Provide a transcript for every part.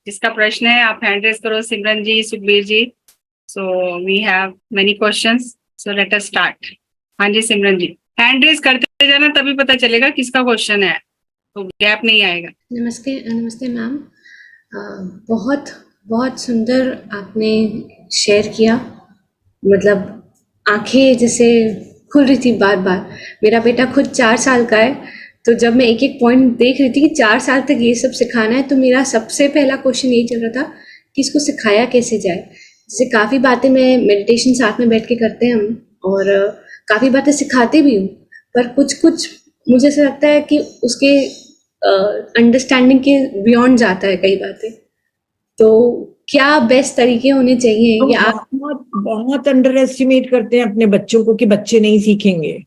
जिसका प्रश्न है आप हैंड रेज करो, Simran ji, Sukhbir ji. So we have many questions, so let us start. हाँ जी सिमरन जी, हैंड रेज करते जाना, तभी पता चलेगा किसका क्वेश्चन है, तो गैप नहीं आएगा। नमस्ते नमस्ते मैम। बहुत बहुत सुंदर आपने शेयर किया, मतलब आंखें जैसे खुल रही थी बार बार। मेरा बेटा खुद 4 साल का है, तो जब मैं एक एक पॉइंट देख रही थी कि 4 साल तक ये सब सिखाना है, तो मेरा सबसे पहला क्वेश्चन यही चल रहा था कि इसको सिखाया कैसे जाए। जैसे काफ़ी बातें मैं मेडिटेशन साथ में बैठ के करते हैं हम, और काफ़ी बातें सिखाते भी हूँ, पर कुछ कुछ मुझे ऐसा लगता है कि उसके अंडरस्टैंडिंग के बियॉन्ड जाता है कई बातें। तो क्या बेस्ट तरीके होने चाहिए हम ये आप? बहुत बहुत अंडर एस्टिमेट करते हैं अपने बच्चों को कि बच्चे नहीं सीखेंगे।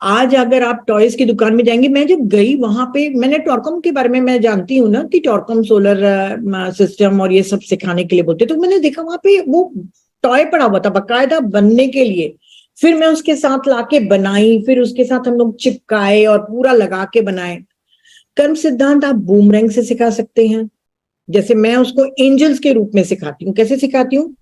आज अगर आप टॉयज की दुकान में जाएंगे, मैं जब गई वहां पे, मैंने टॉरकॉम के बारे में मैं जानती हूँ ना कि टॉरकॉम सोलर सिस्टम और ये सब सिखाने के लिए बोलते, तो मैंने देखा वहां पे वो टॉय पड़ा हुआ था बकायदा बनने के लिए। फिर मैं उसके साथ लाके बनाई, फिर उसके साथ हम लोग चिपकाए और पूरा लगा के बनाए। कर्म सिद्धांत आप बूमरैंग से सिखा सकते हैं। जैसे मैं उसको एंजल्स के रूप में सिखाती हूँ। कैसे सिखाती हूँ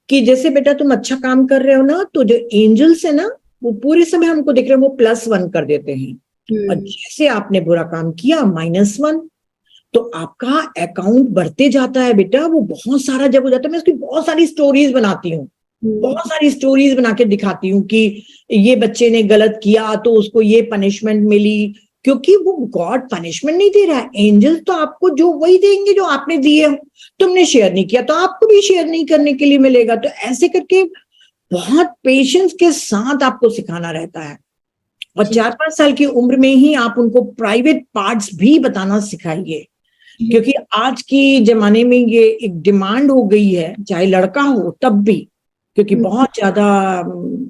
कि जैसे बेटा तुम अच्छा काम कर रहे हो ना, तो जो एंजल्स है ना, वो पूरे समय हमको देख रहे हैं, वो +1 कर देते हैं। और जैसे आपने बुरा काम किया, -1। तो आपका अकाउंट बढ़ते जाता है बेटा, वो बहुत सारा जब हो जाता है। मैं उसकी बहुत सारी स्टोरीज बनाती हूँ, बहुत सारी स्टोरीज बना के दिखाती हूँ कि ये बच्चे ने गलत किया तो उसको ये पनिशमेंट मिली, क्योंकि वो गॉड पनिशमेंट नहीं दे रहा है। एंजल्स तो आपको जो वही देंगे जो आपने दिए हो। तुमने शेयर नहीं किया तो आपको भी शेयर नहीं करने के लिए मिलेगा। तो ऐसे करके बहुत पेशेंस के साथ आपको सिखाना रहता है। और 4-5 साल की उम्र में ही आप उनको प्राइवेट पार्ट्स भी बताना सिखाइए, क्योंकि आज की जमाने में ये एक डिमांड हो गई है, चाहे लड़का हो तब भी, क्योंकि बहुत ज्यादा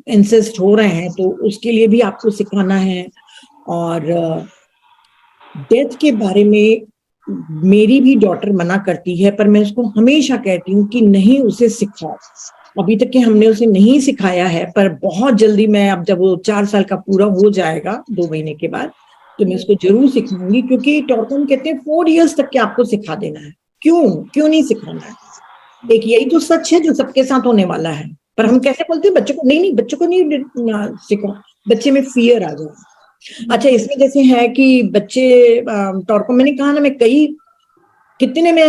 इंसिस्ट हो रहे हैं, तो उसके लिए भी आपको सिखाना है। और डेथ के बारे में मेरी भी डॉटर मना करती है, पर मैं उसको हमेशा कहती हूँ कि नहीं, उसे सिखाओ। अभी तक के हमने उसे नहीं सिखाया है, पर बहुत जल्दी मैं, अब जब वो 4 साल का पूरा हो जाएगा 2 महीने के बाद, तो मैं उसको जरूर सिखाऊंगी। क्योंकि टॉरकॉम कहते हैं 4 इयर्स तक के आपको सिखा देना है। क्यों नहीं सिखाना है? एक यही तो सच है जो सबके साथ होने वाला है। पर हम कैसे बोलते हैं बच्चों को, नहीं बच्चों को नहीं सिखाओ, बच्चे में फियर आ जाए। अच्छा, इसमें जैसे है कि बच्चे टॉरकॉम, मैंने कहा ना, मैं कितने मैं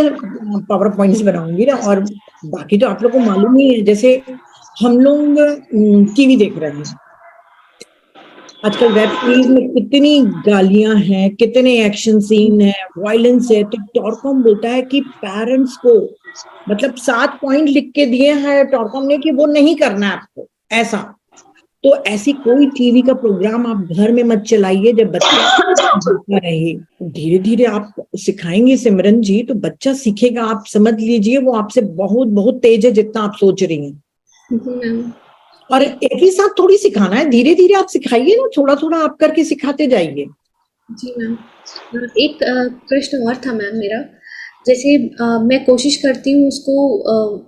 पावर पॉइंट्स बनाऊंगी ना, और बाकी तो आप लोगों को मालूम ही है। जैसे हम लोग टीवी देख रहे हैं आजकल, वेब सीरीज में कितनी गालियां हैं, कितने एक्शन सीन है, वायलेंस है। तो टॉरकॉम बोलता है कि पेरेंट्स को, मतलब 7 पॉइंट लिख के दिए हैं टॉरकॉम ने कि वो नहीं करना है आपको ऐसा। तो ऐसी कोई टीवी का प्रोग्राम आप घर में मत चलाइए जब बच्चा देखता रहे। धीरे धीरे आप सिखाएंगे सिमरन जी, तो बच्चा सीखेगा। आप समझ लीजिए वो आपसे बहुत बहुत तेज है जितना आप सोच रही हैं। और एक ही साथ थोड़ी सिखाना है, धीरे धीरे आप सिखाइए ना, थोड़ा थोड़ा आप करके सिखाते जाइए। जी मैम, एक प्रश्न और था मैम मेरा। जैसे मैं कोशिश करती हूँ उसको,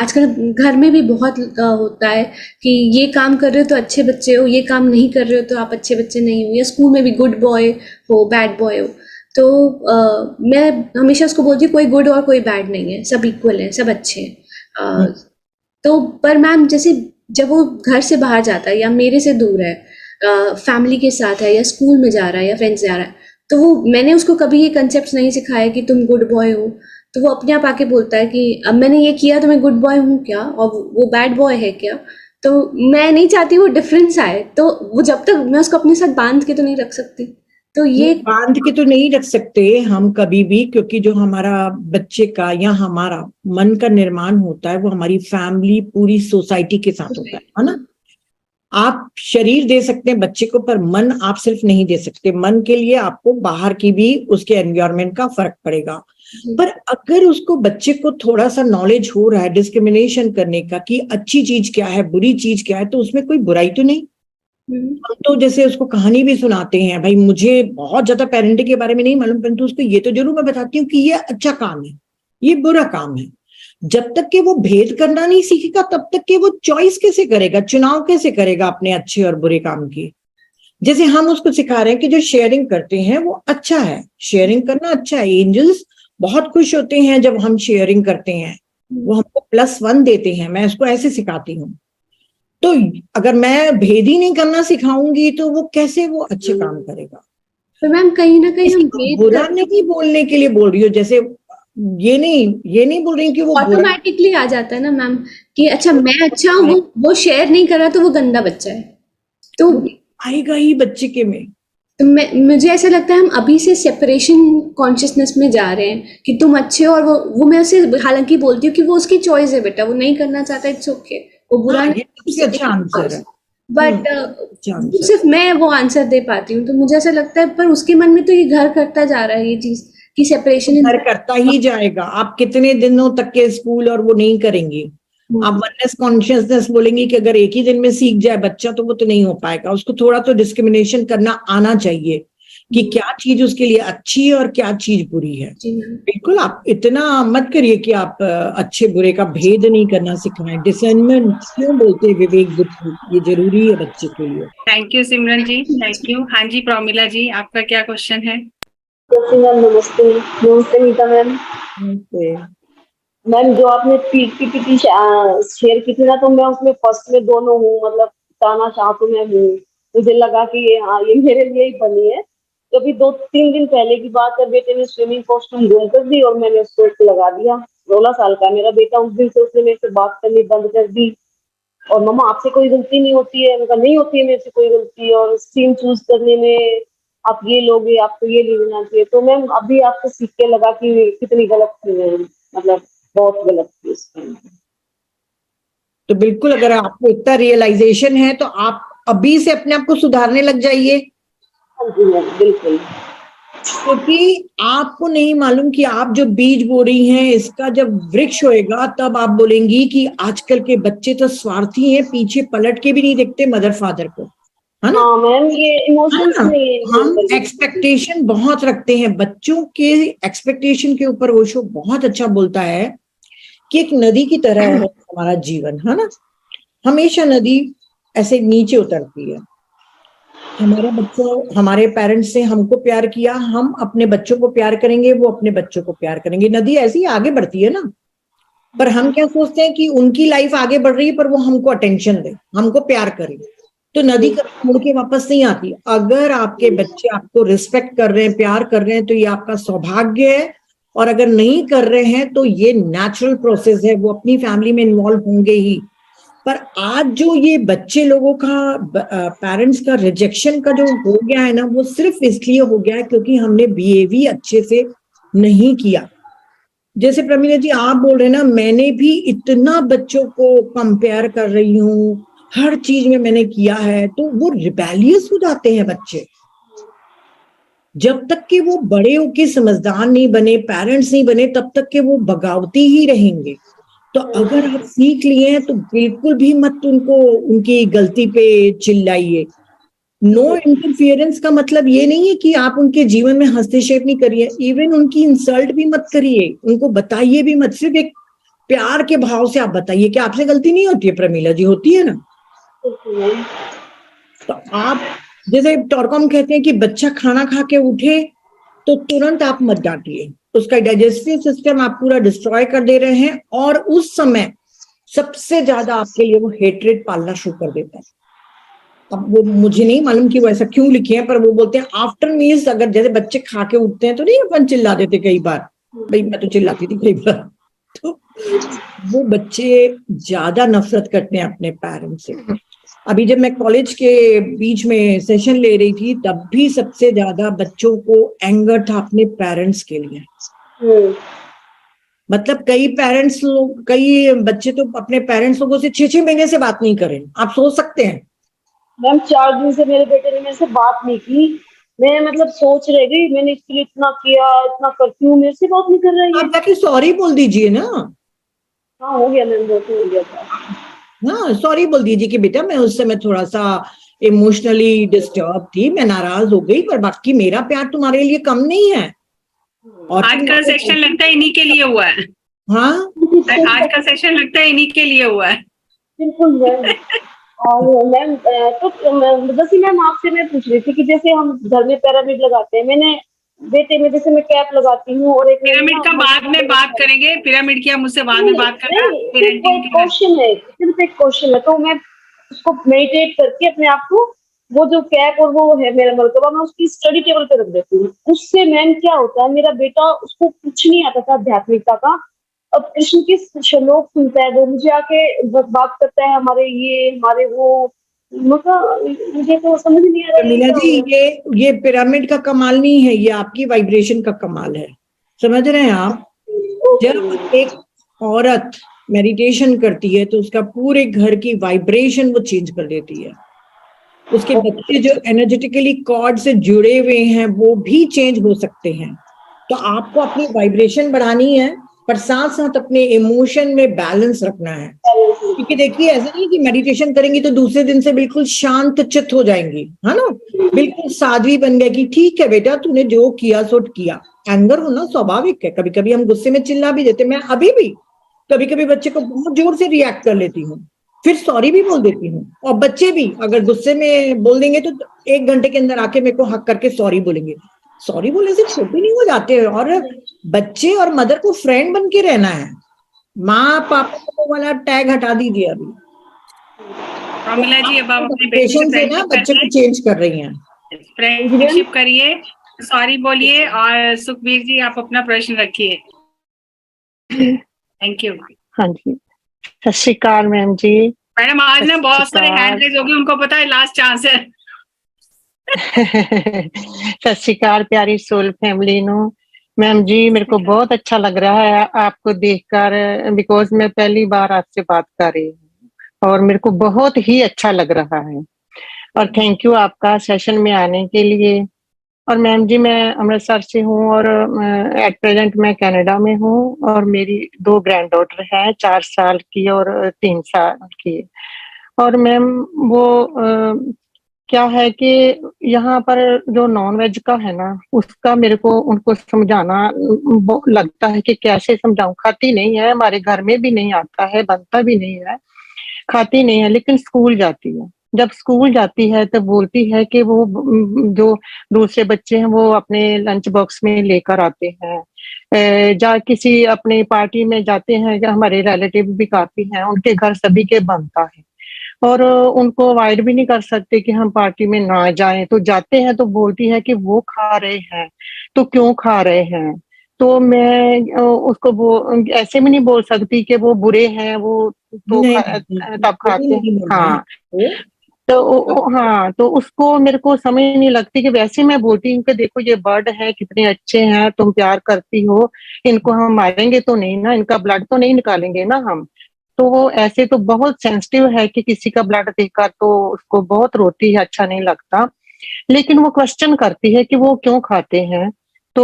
आजकल घर में भी बहुत होता है कि ये काम कर रहे हो तो अच्छे बच्चे हो, ये काम नहीं कर रहे हो तो आप अच्छे बच्चे नहीं हो, या स्कूल में भी गुड बॉय हो बैड बॉय हो। तो मैं हमेशा उसको बोलती हूँ कोई गुड और कोई बैड नहीं है, सब इक्वल हैं, सब अच्छे हैं। तो पर मैम जैसे जब वो घर से बाहर जाता है या मेरे से दूर है, फैमिली के साथ है या स्कूल में जा रहा है या फ्रेंड्स जा रहा है, तो वो, मैंने उसको कभी ये कंसेप्ट नहीं सिखाया कि तुम गुड बॉय हो। तो वो अपने आप आके बोलता है कि अब मैंने ये किया तो मैं गुड बॉय हूँ क्या, और वो बैड बॉय है क्या। तो मैं नहीं चाहती वो डिफरेंस आए, तो वो जब तक मैं उसको अपने साथ बांध के तो नहीं रख सकती। तो ये बांध के तो नहीं रख सकते हम कभी भी, क्योंकि जो हमारा बच्चे का या हमारा मन का निर्माण होता है वो हमारी फैमिली, पूरी सोसाइटी के साथ होता है ना। आप शरीर दे सकते हैं बच्चे को, पर मन आप सिर्फ नहीं दे सकते। मन के लिए आपको बाहर की भी, उसके एनवायरनमेंट का फर्क पड़ेगा। पर अगर उसको, बच्चे को थोड़ा सा नॉलेज हो रहा है डिस्क्रिमिनेशन करने का कि अच्छी चीज क्या है, बुरी चीज क्या है, तो उसमें कोई बुराई तो नहीं। हम तो जैसे उसको कहानी भी सुनाते हैं। भाई मुझे बहुत ज्यादा पेरेंटिंग के बारे में नहीं मालूम, परंतु उसको ये तो जरूर मैं बताती हूँ कि ये अच्छा काम है, ये बुरा काम है। जब तक कि वो भेद करना नहीं सीखेगा, तब तक कि वो चॉइस कैसे करेगा, चुनाव कैसे करेगा अपने अच्छे और बुरे काम की। जैसे हम उसको सिखा रहे हैं कि जो शेयरिंग करते हैं वो अच्छा है, शेयरिंग करना अच्छा है। एंजल्स बहुत खुश होते हैं जब हम शेयरिंग करते हैं, वो हमको +1 देते हैं। मैं इसको ऐसे सिखाती हूँ। तो अगर मैं भेद ही नहीं करना सिखाऊंगी तो वो कैसे वो अच्छे काम करेगा। तो मैम कहीं ना कहीं हम इसको बुरा नहीं बोलने के लिए बोल रही हूँ, जैसे ये नहीं बोल रही कि वो बुरा, ऑटोमेटिकली आ जाता है ना मैम कि अच्छा मैं अच्छा हूँ, वो शेयर नहीं कर रहा तो वो गंदा बच्चा है। तो आएगा ही बच्चे के में। तो मुझे ऐसा लगता है हम अभी से सेपरेशन कॉन्शियसनेस में जा रहे हैं कि तुम अच्छे हो, और वो मैं उसे हालांकि बोलती हूँ कि वो उसकी चॉइस है बेटा, वो नहीं करना चाहता, इट्स ओके, वो बुरा हाँ, नहीं। ये सबसे अच्छा आंसर है। बट अच्छा आंसर। सिर्फ मैं वो आंसर दे पाती हूँ, तो मुझे ऐसा लगता है पर उसके मन में तो ये घर करता जा रहा है ये चीज कि सेपरेशन घर करता ही जाएगा। आप कितने दिनों तक के स्कूल और वो नहीं करेंगी। आप वननेस कॉन्शियसनेस बोलेंगी कि अगर एक ही दिन में सीख जाए बच्चा तो वो तो नहीं हो पाएगा। उसको थोड़ा तो डिस्क्रिमिनेशन करना आना चाहिए कि क्या चीज उसके लिए अच्छी है और क्या चीज बुरी है। बिल्कुल, आप इतना मत करिए कि आप अच्छे बुरे का भेद नहीं करना सिखाएं। डिसर्नमेंट क्यों बोलते हैं विवेक बुद्धि, ये जरूरी है बच्चे के लिए। Thank you Simran ji, thank you. हाँ जी प्रमिला जी, आपका क्या क्वेश्चन है? मैम नमस्ते। नमस्ते नीता मैम। नमस्ते मैम, जो आपने पीपीटी शेयर की थी ना, तो मैं उसमें फर्स्ट में दोनों हूँ, मतलब ताना शाह तो मैं हूँ। मुझे लगा कि ये मेरे लिए ही बनी है। तो अभी 2-3 दिन पहले की बात है, बेटे ने स्विमिंग कॉस्ट्यूम गुम कर दी और मैंने उसको एक लगा दिया। 16 साल का मेरा बेटा। उस दिन से उसने मेरे से बात करनी बंद कर दी। और मम्मा आपसे कोई गलती नहीं होती है। मैं कहा नहीं होती है मेरे से कोई गलती। और स्ट्रीम चूज करने में आप ये लोगे, आपको ये नहीं लेना चाहिए। तो मैम अभी आपको सीख के लगा कि कितनी गलत थी मैं, मतलब बहुत गलत थी उस टाइम। तो बिल्कुल, अगर आपको इतना रियलाइजेशन है तो आप अभी से अपने आप को सुधारने लग जाइए। हाँ जी मैम, बिल्कुल। क्योंकि आपको नहीं मालूम कि आप जो बीज बो रही हैं इसका जब वृक्ष होएगा तब आप बोलेंगी कि आजकल के बच्चे तो स्वार्थी हैं, पीछे पलट के भी नहीं देखते मदर फादर को, है ना। हाँ मैम, ये इमोशंस हाँ, नहीं है। हम एक्सपेक्टेशन बहुत रखते हैं बच्चों के। एक्सपेक्टेशन के ऊपर वो शो बहुत अच्छा बोलता है कि एक नदी की तरह है हमारा जीवन, है ना। हमेशा नदी ऐसे नीचे उतरती है। हमारे बच्चों, हमारे पेरेंट्स ने हमको प्यार किया, हम अपने बच्चों को प्यार करेंगे, वो अपने बच्चों को प्यार करेंगे। नदी ऐसी आगे बढ़ती है ना। पर हम क्या सोचते हैं कि उनकी लाइफ आगे बढ़ रही है पर वो हमको अटेंशन दे, हमको प्यार करे। तो नदी कभी मुड़ के वापस नहीं आती। अगर आपके बच्चे आपको रिस्पेक्ट कर रहे हैं, प्यार कर रहे हैं, तो ये आपका सौभाग्य है। और अगर नहीं कर रहे हैं तो ये नेचुरल प्रोसेस है, वो अपनी फैमिली में इन्वॉल्व होंगे ही। पर आज जो ये बच्चे लोगों का पेरेंट्स का रिजेक्शन का जो हो गया है ना, वो सिर्फ इसलिए हो गया है क्योंकि हमने बिहेव ही अच्छे से नहीं किया। जैसे प्रमीला जी आप बोल रहे हैं ना, मैंने भी इतना बच्चों को कंपेयर कर रही हूँ, हर चीज में मैंने किया है, तो वो रिबेलियस हो जाते हैं बच्चे। जब तक कि वो बड़े होके समझदार नहीं बने, पेरेंट्स नहीं बने, तब तक के वो बगावती ही रहेंगे। तो अगर आप सीख लिए हैं तो बिल्कुल भी मत उनको उनकी गलती पे चिल्लाइए। नो इंटरफियरेंस का मतलब ये नहीं है कि आप उनके जीवन में हस्तक्षेप नहीं करिए, इवन उनकी इंसल्ट भी मत करिए, उनको बताइए भी मत। सिर्फ एक प्यार के भाव से आप बताइए कि आपसे गलती नहीं होती है प्रमीला जी, होती है ना। तो आप जैसे टॉरकॉम कहते हैं कि बच्चा खाना खा के उठे तो तुरंत आप मत डांटिए, उसका डाइजेस्टिव सिस्टम आप पूरा डिस्ट्रॉय कर दे रहे हैं। और उस समय सबसे ज्यादा आपके लिए वो हेट्रेड पालना शुरू कर देता है। अब वो मुझे नहीं मालूम कि वो ऐसा क्यों लिखे हैं, पर वो बोलते हैं आफ्टर मील्स, अगर जैसे बच्चे खा के उठते हैं तो नहीं अपन चिल्ला देते कई बार, भाई मैं तो चिल्लाती थी कई बार। तो वो बच्चे ज्यादा नफरत करते हैं अपने पेरेंट्स से। अभी जब मैं कॉलेज के बीच में सेशन ले रही थी तब भी सबसे ज्यादा बच्चों को एंगर था अपने पेरेंट्स के लिए। मतलब कई पेरेंट्स लोग, कई बच्चे तो अपने पेरेंट्स लोगों से 6-6 महीने से बात नहीं करें, आप सोच सकते हैं। मैम 4 दिन से मेरे बेटे ने मेरे से बात नहीं की। मैं मतलब सोच रह गई, मैंने इसके लिए इतना किया, इतना करती हूँ, मेरे से बात नहीं कर रही है। आप जाके सॉरी बोल दीजिए ना। हाँ हो गया मैम, वो तो हो गया था। हाँ, सॉरी बोल दीजिए कि बेटा मैं उस समय थोड़ा सा इमोशनली डिस्टर्ब थी, मैं नाराज हो गई, पर बाकी मेरा प्यार तुम्हारे लिए कम नहीं है। और आज का सेशन लगता है इन्हीं के लिए हुआ है। हाँ, आज का सेशन लगता है इन्हीं के लिए हुआ है। बिल्कुल मैम। और मैम तो बस मैम आपसे मैं पूछ रही थी कि जैसे हम घर में पिरामिड लगाते हैं, मैंने बेटे में जैसे मैं कैप लगाती हूँ और एक पिरामिड का बाद में बात करेंगे, पिरामिड की हम मुझसे बाद में बात करना। सिर्फ एक क्वेश्चन है, सिर्फ एक क्वेश्चन है, तो मैं उसको मेडिटेट करके अपने आप को, वो जो कैप और वो है मेरा मर्तबा, मैं उसकी स्टडी टेबल पे रख देती हूँ। उससे मैम क्या होता है, मेरा बेटा, उसको कुछ नहीं आता था आध्यात्मिकता का, अब कृष्ण के श्लोक सुनता है, वो मुझे आके बात करता है, हमारे ये हमारे वो, मुझे तो समझ नहीं आ रहा है मीना क्या जी, हो रहा है। ये पिरामिड का कमाल नहीं है, ये आपकी वाइब्रेशन का कमाल है। समझ रहे हैं आप? जब एक औरत मेडिटेशन करती है तो उसका पूरे घर की वाइब्रेशन वो चेंज कर देती है। उसके बच्चे जो एनर्जेटिकली कॉर्ड से जुड़े हुए हैं वो भी चेंज हो सकते हैं। तो आपको अपनी वाइब्रेशन बढ़ानी है, पर साथ साथ अपने इमोशन में बैलेंस रखना है। क्योंकि देखिए, ऐसा नहीं कि मेडिटेशन करेंगी तो दूसरे दिन से बिल्कुल शांत चित्त हो जाएंगी, है ना, बिल्कुल साध्वी बन गए कि ठीक है बेटा, तूने जो किया सो किया। एंगर होना स्वाभाविक है, कभी कभी हम गुस्से में चिल्ला भी देते। मैं अभी भी कभी कभी बच्चे को बहुत जोर से रिएक्ट कर लेती हूँ, फिर सॉरी भी बोल देती हूँ। और बच्चे भी अगर गुस्से में बोल देंगे तो 1 घंटे के अंदर आके मेरे को हक करके सॉरी बोलेंगे। सॉरी बोलने से छोटे नहीं हो जाते। और बच्चे और मदर को फ्रेंड बन के रहना है। माँ पापा को वाला टैग हटा दीजिए अभी। प्रमिला जी, अब आप अपने बेटे से पेशेंस से ना बच्चे को चेंज कर रही हैं। फ्रेंडशिप करिए, सॉरी बोलिए, और सुखबीर जी आप अपना प्रश्न रखिए। Thank you. हाँ जी, सत श्री अकाल मैम जी। मैडम, आज ना बहुत सारे हैंड रेज हो गए, उनको पता है लास्ट चांस है। सत श्री अकाल प्यारी सोल फैमिली नो। मैम जी, मेरे को बहुत अच्छा लग रहा है आपको देखकर, बिकॉज मैं पहली बार आपसे बात कर रही हूँ और मेरे को बहुत ही अच्छा लग रहा है। और थैंक यू आपका सेशन में आने के लिए। और मैम जी, मैं अमृतसर से हूँ और एट प्रेजेंट मैं कनाडा में हूँ और मेरी 2 ग्रैंड डॉटर हैं, 4 साल की और 3 साल की। और मैम वो क्या है कि यहाँ पर जो नॉन वेज का है ना, उसका मेरे को उनको समझाना लगता है कि कैसे समझाऊं। खाती नहीं है, हमारे घर में भी नहीं आता है, बनता भी नहीं है, खाती नहीं है, लेकिन स्कूल जाती है। जब स्कूल जाती है तो बोलती है कि वो जो दूसरे बच्चे हैं वो अपने लंच बॉक्स में लेकर आते हैं, जा किसी अपने पार्टी में जाते हैं, हमारे रिलेटिव भी काफी हैं, उनके घर सभी के बनता है और उनको अवॉइड भी नहीं कर सकते कि हम पार्टी में ना जाएं। तो जाते हैं तो बोलती है कि वो खा रहे हैं तो क्यों खा रहे हैं। तो मैं उसको वो ऐसे भी नहीं बोल सकती कि वो बुरे हैं, वो तो नहीं, तब खाते हैं। नहीं बोलना हाँ, है। तो हाँ, तो उसको मेरे को समझ नहीं लगती कि वैसे मैं बोलती हूँ कि देखो ये बर्ड है, कितने अच्छे हैं, तुम प्यार करती हो, इनको हम मारेंगे तो नहीं ना, इनका ब्लड तो नहीं निकालेंगे ना हम। तो वो ऐसे तो बहुत सेंसिटिव है कि किसी का ब्लड देखकर तो उसको बहुत रोती है, अच्छा नहीं लगता। लेकिन वो क्वेश्चन करती है कि वो क्यों खाते हैं। तो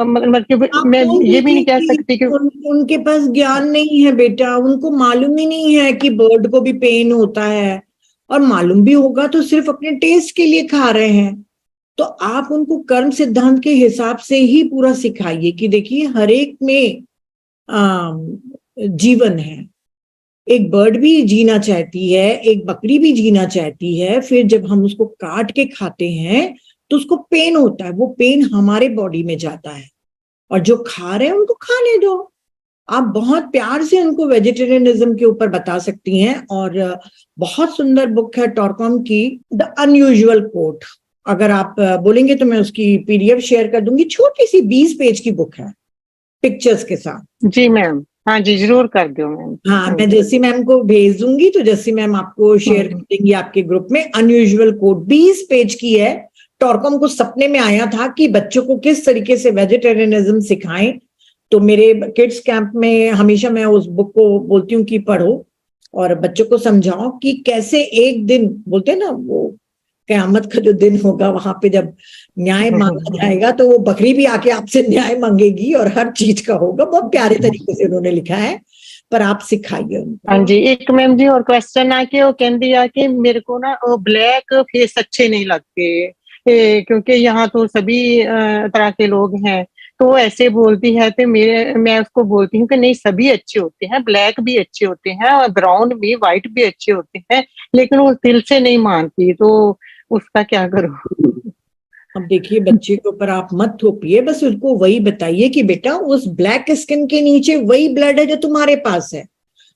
मतलब आप मैं बोल ये भी नहीं कह दीजिए सकती कि कि उनके पास ज्ञान नहीं है बेटा, उनको मालूम ही नहीं है कि बर्ड को भी पेन होता है। और मालूम भी होगा तो सिर्फ अपने टेस्ट के लिए खा रहे हैं। तो आप उनको कर्म सिद्धांत के हिसाब से ही पूरा सिखाइए कि देखिए, हर एक में जीवन है। एक बर्ड भी जीना चाहती है, एक बकरी भी जीना चाहती है। फिर जब हम उसको काट के खाते हैं तो उसको पेन होता है, वो पेन हमारे बॉडी में जाता है। और जो खा रहे हैं उनको खाने दो। आप बहुत प्यार से उनको वेजिटेरियनिज्म के ऊपर बता सकती हैं। और बहुत सुंदर बुक है टॉरकॉम की, द अनयूजुअल कोट। अगर आप बोलेंगे तो मैं उसकी पीडीएफ शेयर कर दूंगी। छोटी सी 20 पेज की बुक है, पिक्चर्स के साथ। जी मैम, हाँ जी, जरूर कर दो मैम। हाँ, मैं जस्सी मैम को भेज दूंगी तो जस्सी मैम आपको शेयर कर देंगी आपके ग्रुप में। अनयूजुअल कोड 20 पेज की है। टॉरकॉम को सपने में आया था कि बच्चों को किस तरीके से वेजिटेरियनिज्म सिखाएं। तो मेरे किड्स कैंप में हमेशा मैं उस बुक को बोलती हूँ कि पढ़ो और बच्चों को समझाओ कि कैसे एक दिन, बोलते हैं ना, वो कयामत का जो दिन होगा वहां पे जब न्याय मांगा जाएगा तो वो बकरी भी आके आपसे न्याय मांगेगी और हर चीज का होगा। बहुत प्यारे तरीके से उन्होंने लिखा है, पर आप सिखाइए उनको। हाँ जी, एक मैम जी और क्वेश्चन आके वो कहती है कि मेरे को ना वो ब्लैक फेस अच्छे नहीं लगते, क्योंकि यहाँ तो सभी तरह के लोग हैं। तो वो ऐसे बोलती है तो मैं उसको बोलती हूँ कि नहीं, सभी अच्छे होते हैं, ब्लैक भी अच्छे होते हैं और ब्राउन भी, व्हाइट भी अच्छे होते हैं, लेकिन वो दिल से नहीं मानती। तो उसका क्या करूँ? अब देखिए, बच्चे के ऊपर आप मत थोपिए, बस उसको वही बताइए कि बेटा उस ब्लैक स्किन के नीचे वही ब्लड है जो तुम्हारे पास है,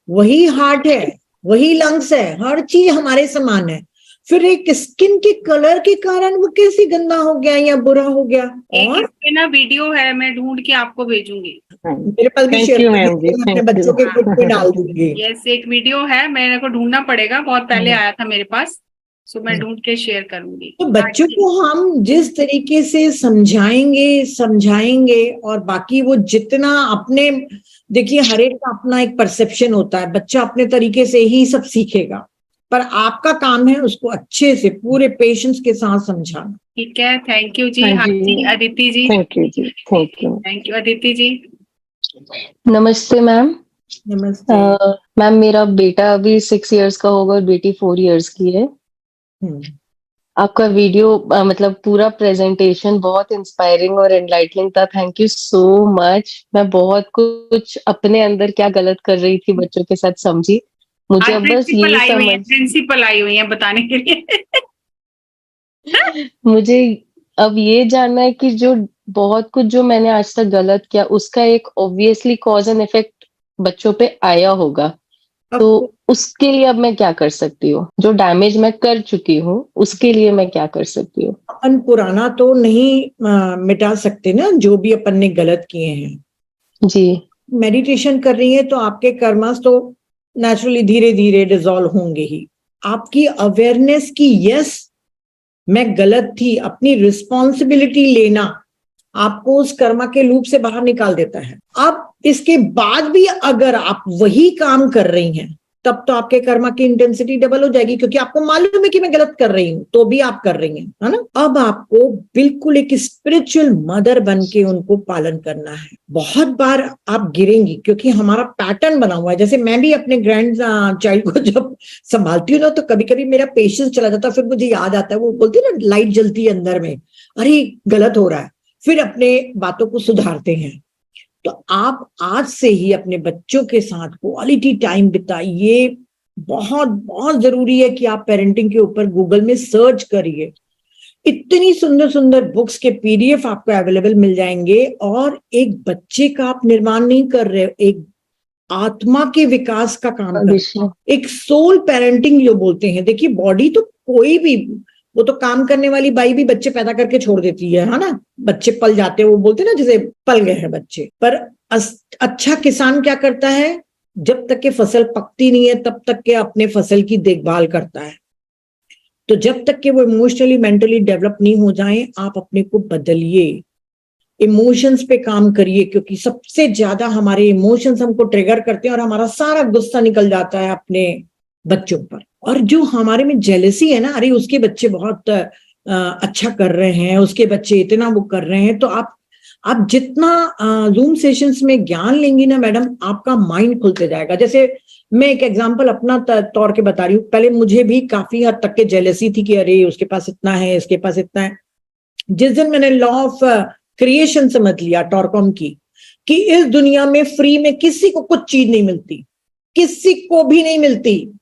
वही हार्ट है, वही लंग्स है, हर चीज हमारे समान है। फिर एक स्किन के कलर के कारण वो कैसे गंदा हो गया या बुरा हो गया। एक और इस पे ना वीडियो है, मैं ढूंढ के आपको भेजूंगी। मेरे पास भी थैंक शेयर यू कर मैम जी, दीजिए, मैं अपने थैंक बच्चों के ग्रुप में डाल यू। दूंगी। यस, एक वीडियो है, मेरे को ढूंढना पड़ेगा, बहुत पहले आया था मेरे पास, सो मैं ढूंढ के शेयर करूंगी। तो बच्चों को हम जिस तरीके से समझाएंगे और बाकी वो जितना अपने, देखिए हर एक का अपना एक परसेप्शन होता है, बच्चा अपने तरीके से ही सब सीखेगा, पर आपका काम है उसको अच्छे से पूरे पेशेंस के साथ समझाना। ठीक है, थैंक यू जी। हाँ हाँ जी। जी, अदिति जी। थैंक यू जी, thank you. Thank you Aditi ji. नमस्ते मैम। नमस्ते। मैम मेरा बेटा अभी 6 इयर्स का होगा और बेटी 4 इयर्स की है। हम्म, आपका वीडियो मतलब पूरा प्रेजेंटेशन बहुत इंस्पायरिंग और एनलाइटनिंग था। Thank you so much. मैं बहुत कुछ अपने अंदर क्या गलत कर रही थी बच्चों के साथ समझी। मुझे आज अब बस ये समझ प्रिंसिपल आई हुई है बताने के लिए। मुझे अब ये जानना है कि जो बहुत कुछ जो मैंने आज तक गलत किया उसका एक ऑब्वियसली कॉज एंड इफेक्ट बच्चों पे आया होगा, तो अब उसके लिए अब मैं क्या कर सकती हूँ? जो डैमेज मैं कर चुकी हूँ उसके लिए मैं क्या कर सकती हूँ? अपन पुराना तो नहीं मिटा सकते ना, जो भी अपन ने गलत किए हैं। जी। मेडिटेशन कर रही है तो आपके कर्मास तो नेचुरली धीरे धीरे डिसॉल्व होंगे ही। आपकी अवेयरनेस की यस मैं गलत थी, अपनी रिस्पॉन्सिबिलिटी लेना आपको उस कर्मा के लूप से बाहर निकाल देता है। अब इसके बाद भी अगर आप वही काम कर रही हैं तब तो आपके कर्मा की इंटेंसिटी डबल हो जाएगी, क्योंकि आपको मालूम है कि मैं गलत कर रही हूं तो भी आप कर रही हैं, है ना। अब आपको बिल्कुल एक स्पिरिचुअल मदर बन के उनको पालन करना है। बहुत बार आप गिरेंगी क्योंकि हमारा पैटर्न बना हुआ है। जैसे मैं भी अपने ग्रैंड चाइल्ड को जब संभालती हूँ ना तो कभी कभी मेरा पेशेंस चला जाता है, फिर मुझे याद आता है, वो बोलती है ना लाइट जलती है अंदर में, अरे गलत हो रहा है, फिर अपने बातों को सुधारते हैं। तो आप आज से ही अपने बच्चों के साथ क्वालिटी टाइम बिताइए। बहुत बहुत जरूरी है कि आप पेरेंटिंग के ऊपर गूगल में सर्च करिए, इतनी सुंदर सुंदर बुक्स के पीडीएफ आपको अवेलेबल मिल जाएंगे। और एक बच्चे का आप निर्माण नहीं कर रहे हो, एक आत्मा के विकास का काम कर रहे हो, एक सोल पेरेंटिंग जो बोलते हैं। देखिए बॉडी तो कोई भी, वो तो काम करने वाली बाई भी बच्चे पैदा करके छोड़ देती है ना, बच्चे पल जाते हैं, वो बोलते हैं ना जैसे पल गए हैं बच्चे। पर अच्छा किसान क्या करता है, जब तक के फसल पकती नहीं है तब तक के अपने फसल की देखभाल करता है। तो जब तक के वो इमोशनली मेंटली डेवलप नहीं हो जाएं, आप अपने को बदलिए, इमोशंस पे काम करिए, क्योंकि सबसे ज्यादा हमारे इमोशंस हमको ट्रिगर करते हैं और हमारा सारा गुस्सा निकल जाता है अपने बच्चों पर। और जो हमारे में जेलसी है ना, अरे उसके बच्चे बहुत अच्छा कर रहे हैं, उसके बच्चे इतना वो कर रहे हैं, तो आप जितना जूम सेशंस में ज्ञान लेंगी ना मैडम, आपका माइंड खुलते जाएगा। जैसे मैं एक एग्जांपल अपना तौर के बता रही हूँ, पहले मुझे भी काफी हद तक के जेलसी थी कि अरे उसके पास इतना है, इसके पास इतना है। जिस दिन मैंने लॉ ऑफ क्रिएशन समझ लिया टॉरकॉम की, कि इस दुनिया में फ्री में किसी को कुछ चीज नहीं मिलती, किसी को भी नहीं मिलती,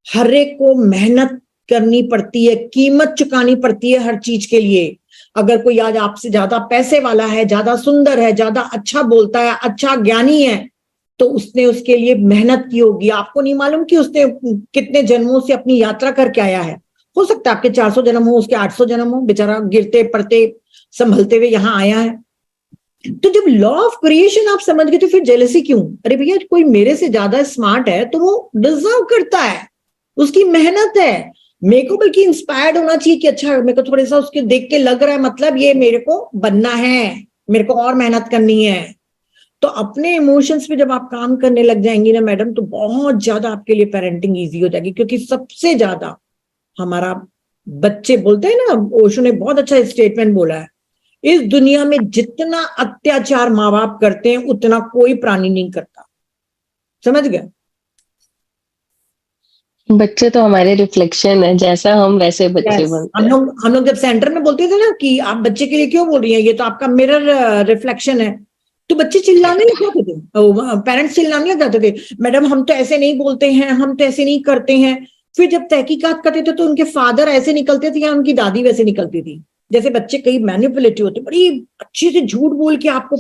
हर एक को मेहनत करनी पड़ती है, कीमत चुकानी पड़ती है हर चीज के लिए। अगर कोई आज आपसे ज्यादा पैसे वाला है, ज्यादा सुंदर है, ज्यादा अच्छा बोलता है, अच्छा ज्ञानी है, तो उसने उसके लिए मेहनत की होगी। आपको नहीं मालूम कि उसने कितने जन्मों से अपनी यात्रा करके आया है। हो सकता है आपके 400 जन्म हो, उसके 800 जन्म हो, बेचारा गिरते पड़ते संभलते हुए यहाँ आया है। तो जब लॉ ऑफ क्रिएशन आप समझ गए तो फिर जेलसी क्यों? अरे भैया कोई मेरे से ज्यादा स्मार्ट है तो वो डिजर्व करता है, उसकी मेहनत है। मेरे को बल्कि इंस्पायर्ड होना चाहिए कि अच्छा मेरे को थोड़ा सा उसके देख के लग रहा है, मतलब ये मेरे को बनना है, मेरे को और मेहनत करनी है। तो अपने इमोशंस पे जब आप काम करने लग जाएंगी ना मैडम, तो बहुत ज्यादा आपके लिए पेरेंटिंग इजी हो जाएगी। क्योंकि सबसे ज्यादा हमारा बच्चे बोलते हैं ना, ओशो ने बहुत अच्छा स्टेटमेंट बोला है, इस दुनिया में जितना अत्याचार माँ बाप करते हैं उतना कोई प्राणी नहीं करता। समझ गए? बच्चे तो हमारे रिफ्लेक्शन है, जैसा हम वैसे बच्चे बनते हैं। हम लोग जब सेंटर में बोलते थे ना कि आप बच्चे के लिए क्यों बोल रही हैं, ये तो आपका मिरर रिफ्लेक्शन है, तो बच्चे चिल्लाने लग जाते थे, पेरेंट्स चिल्लाने लग जाते थे, मैडम हम तो ऐसे नहीं बोलते हैं, हम तो ऐसे नहीं करते हैं। फिर जब तहकीकात करते थे तो उनके फादर ऐसे निकलते थे या उनकी दादी वैसे निकलती थी। जैसे बच्चे कई मैनिपुलेटिव होते, बड़ी अच्छे से झूठ बोल के आपको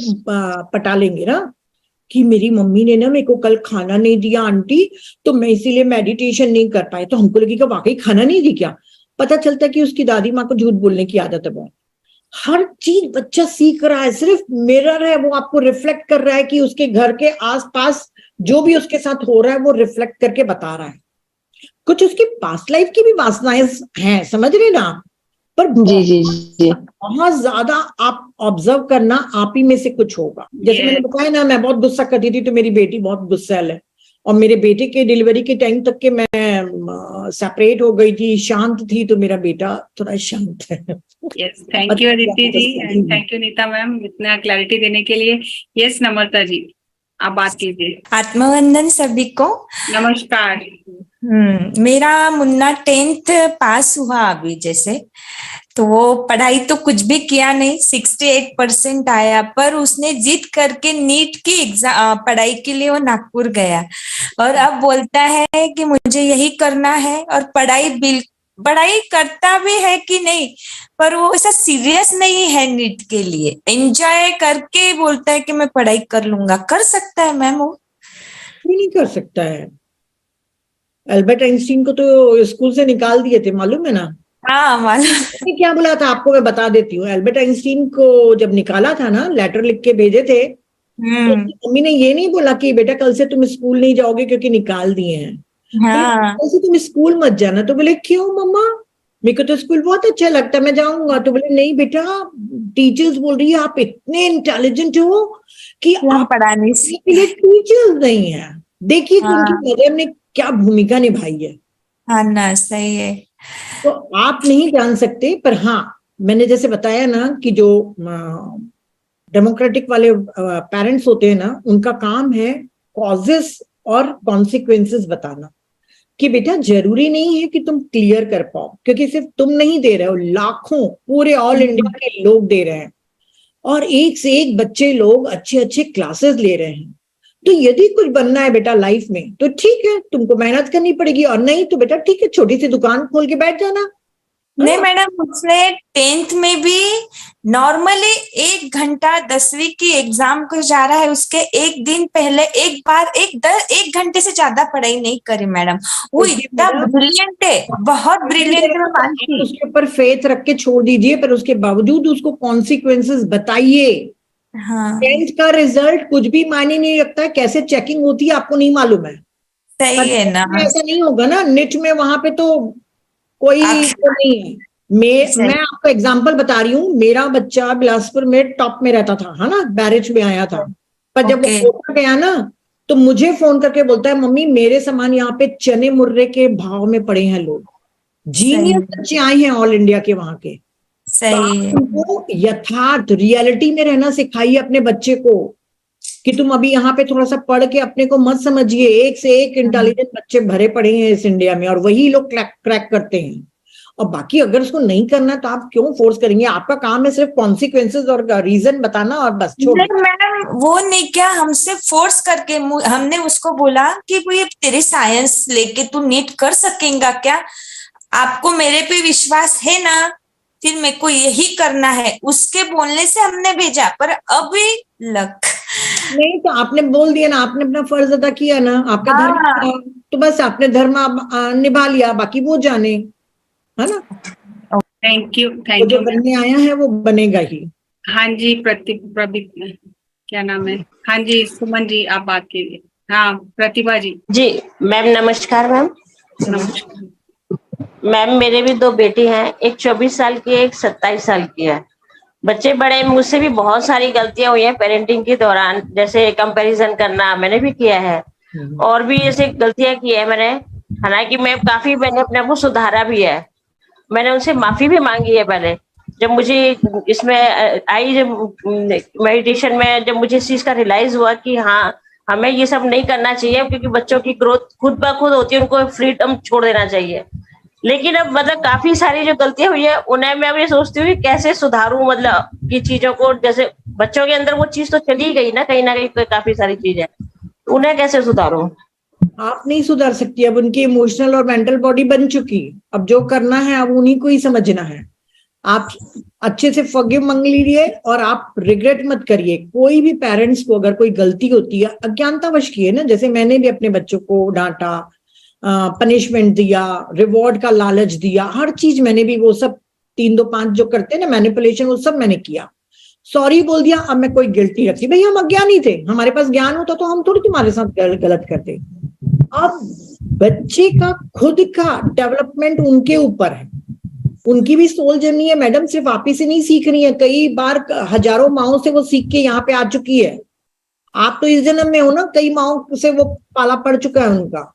पटा लेंगे ना कि मेरी मम्मी ने ना मेरे को कल खाना नहीं दिया आंटी, तो मैं इसीलिए मेडिटेशन नहीं कर पाई। तो हमको लगेगा वाकई खाना नहीं दी क्या? पता चलता है कि उसकी दादी माँ को झूठ बोलने की आदत है बहुत। हर चीज बच्चा सीख रहा है, सिर्फ मिरर है, वो आपको रिफ्लेक्ट कर रहा है कि उसके घर के आसपास जो भी उसके साथ हो रहा है वो रिफ्लेक्ट करके बता रहा है। कुछ उसकी पास्ट लाइफ की भी वासनाएं हैं, समझ रहे ना, पर जी जी जी बहुत ज्यादा आप ऑब्जर्व करना, आप ही में से कुछ होगा। जैसे मैंने बताया ना, मैं बहुत गुस्सा करती थी तो मेरी बेटी बहुत गुस्सैल है, और मेरे बेटे के डिलीवरी के टाइम तक के मैं सेपरेट हो गई थी, शांत थी, तो मेरा बेटा थोड़ा शांत है। Yes, thank you Aditi ji and thank you Neeta ma'am इतना क्लैरिटी देने के लिए। यस नम्रता जी, आप बात कीजिए। आत्मवंदन सभी को। नमस्कार। मेरा मुन्ना 10th पास हुआ अभी, जैसे तो वो पढ़ाई तो कुछ भी किया नहीं, 68% आया, पर उसने जिद करके नीट की एग्जाम पढ़ाई के लिए वो नागपुर गया और अब बोलता है कि मुझे यही करना है, और पढ़ाई करता भी है कि नहीं, पर वो ऐसा सीरियस नहीं है नीट के लिए, एंजॉय करके बोलता है कि मैं पढ़ाई कर लूंगा। कर सकता है मैम वो? नहीं कर सकता है। अल्बर्ट आइंस्टीन को तो स्कूल से निकाल दिए थे, मालूम है ना? हाँ मालूम। क्या बोला था आपको, मैं बता देती हूँ। अल्बर्ट आइंस्टीन को जब निकाला था ना, लेटर लिख के भेजे थे, तो मम्मी ने ये नहीं बोला कि बेटा कल से तुम स्कूल नहीं जाओगे क्योंकि निकाल दिए हैं, कल से तुम स्कूल मत जाना। तो बोले क्यों मम्मा, मेरे को तो स्कूल बहुत अच्छा लगता है, मैं जाऊंगा। तो बोले नहीं बेटा, टीचर्स बोल रही है आप इतने इंटेलिजेंट हो कि आप पढ़ाने के लिए टीचर्स नहीं है। देखिए उनकी मदर ने क्या भूमिका निभाई है। हाँ ना, सही है। तो आप नहीं जान सकते, पर हाँ मैंने जैसे बताया ना कि जो डेमोक्रेटिक वाले पेरेंट्स होते हैं ना, उनका काम है कॉजेस और कॉन्सिक्वेंसेस बताना कि बेटा जरूरी नहीं है कि तुम क्लियर कर पाओ, क्योंकि सिर्फ तुम नहीं दे रहे हो, लाखों पूरे ऑल इंडिया के लोग दे रहे हैं, और एक से एक बच्चे लोग अच्छे अच्छे क्लासेस ले रहे हैं। तो यदि कुछ बनना है बेटा लाइफ में तो ठीक है, तुमको मेहनत करनी पड़ेगी, और नहीं तो बेटा ठीक है, छोटी सी दुकान खोल के बैठ जाना। नहीं मैडम, उसने 10th में भी नॉर्मली 1 घंटा 10वीं की एग्जाम को जा रहा है, उसके एक दिन पहले एक घंटे से ज्यादा पढ़ाई नहीं करी मैडम। वो इतना ब्रिलियंट है, बहुत ब्रिलियंट है, मैं मानती हूँ। उसके ऊपर फेथ रख के छोड़ दीजिए, पर उसके बावजूद उसको कॉन्सिक्वेंसेस बताइए। हाँ 10th का रिजल्ट कुछ भी मायने नहीं रखता है, कैसे चेकिंग होती है आपको नहीं मालूम है। सही है ना, ऐसा नहीं होगा ना, निट में वहां पे तो कोई तो नहीं है। मैं आपको एग्जांपल बता रही हूँ, मेरा बच्चा बिलासपुर में टॉप में रहता था, है ना, बैरिज में आया था, पर जब वो ऊपर गया ना तो मुझे फोन करके बोलता है मम्मी मेरे सामान यहाँ पे चने मुर्रे के भाव में पड़े हैं लोग। जीनियस बच्चे आए हैं ऑल इंडिया के वहां के। सही तो यथार्थ रियलिटी में रहना सिखाइए अपने बच्चे को कि तुम अभी यहाँ पे थोड़ा सा पढ़ के अपने को मत समझिए। एक से एक इंटेलिजेंट बच्चे भरे पड़े हैं इस इंडिया में, और वही लोग क्रैक करते हैं। और बाकी अगर उसको नहीं करना तो आप क्यों फोर्स करेंगे? आपका काम है सिर्फ कॉन्सिक्वेंसेस और रीजन बताना, और बस छोड़। मैडम वो नहीं, क्या हमसे फोर्स करके हमने उसको बोला कि भाई तेरी साइंस लेके तू नीट कर सकेगा क्या? आपको मेरे पे विश्वास है ना? फिर मेरे को यही करना है, उसके बोलने से हमने भेजा, पर अभी लक नहीं तो आपने बोल दिया ना, आपने अपना फर्ज अदा किया ना, आपका धर्म, तो बस आपने धर्म निभा लिया, बाकी वो जाने, है ना। थैंक यू जो बनने आया है वो बनेगा ही। हाँ जी, क्या नाम है? हाँ जी सुमन जी, आप बात कीजिए। हाँ प्रतिभा जी। जी मैम नमस्कार। मैम नमस्कार मैम, मेरे भी 2 बेटी हैं, एक 24 साल की है, एक 27 साल की है। बच्चे बड़े, मुझसे भी बहुत सारी गलतियां हुई हैं पेरेंटिंग के दौरान, जैसे कंपैरिजन करना मैंने भी किया है, और भी ऐसे गलतियां की है मैंने। हालांकि मैंने अपने आप को सुधारा भी है, मैंने उनसे माफी भी मांगी है पहले। जब मुझे इसमें आई, जब मेडिटेशन में जब मुझे इस चीज का रियलाइज हुआ कि हाँ हमें ये सब नहीं करना चाहिए, क्योंकि बच्चों की ग्रोथ खुद ब खुद होती है, उनको फ्रीडम छोड़ देना चाहिए। लेकिन अब मतलब काफी सारी जो गलतियां हुई है उन्हें मैं अब ये सोचती हूँ कि कैसे सुधारूं, मतलब की चीजों को। जैसे बच्चों के अंदर वो चीज तो चली गई ना कहीं काफी सारी चीजें, उन्हें कैसे सुधारूं? आप नहीं सुधार सकती, अब उनकी इमोशनल और मेंटल बॉडी बन चुकी, अब जो करना है अब उन्हीं को ही समझना है। आप अच्छे से फॉरगिव मांग लीजिए और आप रिग्रेट मत करिए। कोई भी पेरेंट्स को अगर कोई गलती होती है, अज्ञानतावश की है ना, जैसे मैंने भी अपने बच्चों को डांटा, पनिशमेंट दिया, रिवॉर्ड का लालच दिया, हर चीज मैंने भी वो सब 3, 2, 5 जो करते हैं ना मैनिपुलेशन, वो सब मैंने किया। सॉरी बोल दिया, अब मैं कोई गिल्ट नहीं रखती। भाई हम अज्ञानी थे, हमारे पास ज्ञान होता तो हम थोड़ी तुम्हारे साथ गलत करते। अब बच्चे का खुद का डेवलपमेंट उनके ऊपर है, उनकी भी सोल जर्नी है मैडम, सिर्फ आप ही से नहीं सीख रही है, कई बार हजारों माओं से वो सीख के यहाँ पे आ चुकी है। आप तो इस जन्म में हो ना, कई माओं से वो पाला पड़ चुका है उनका,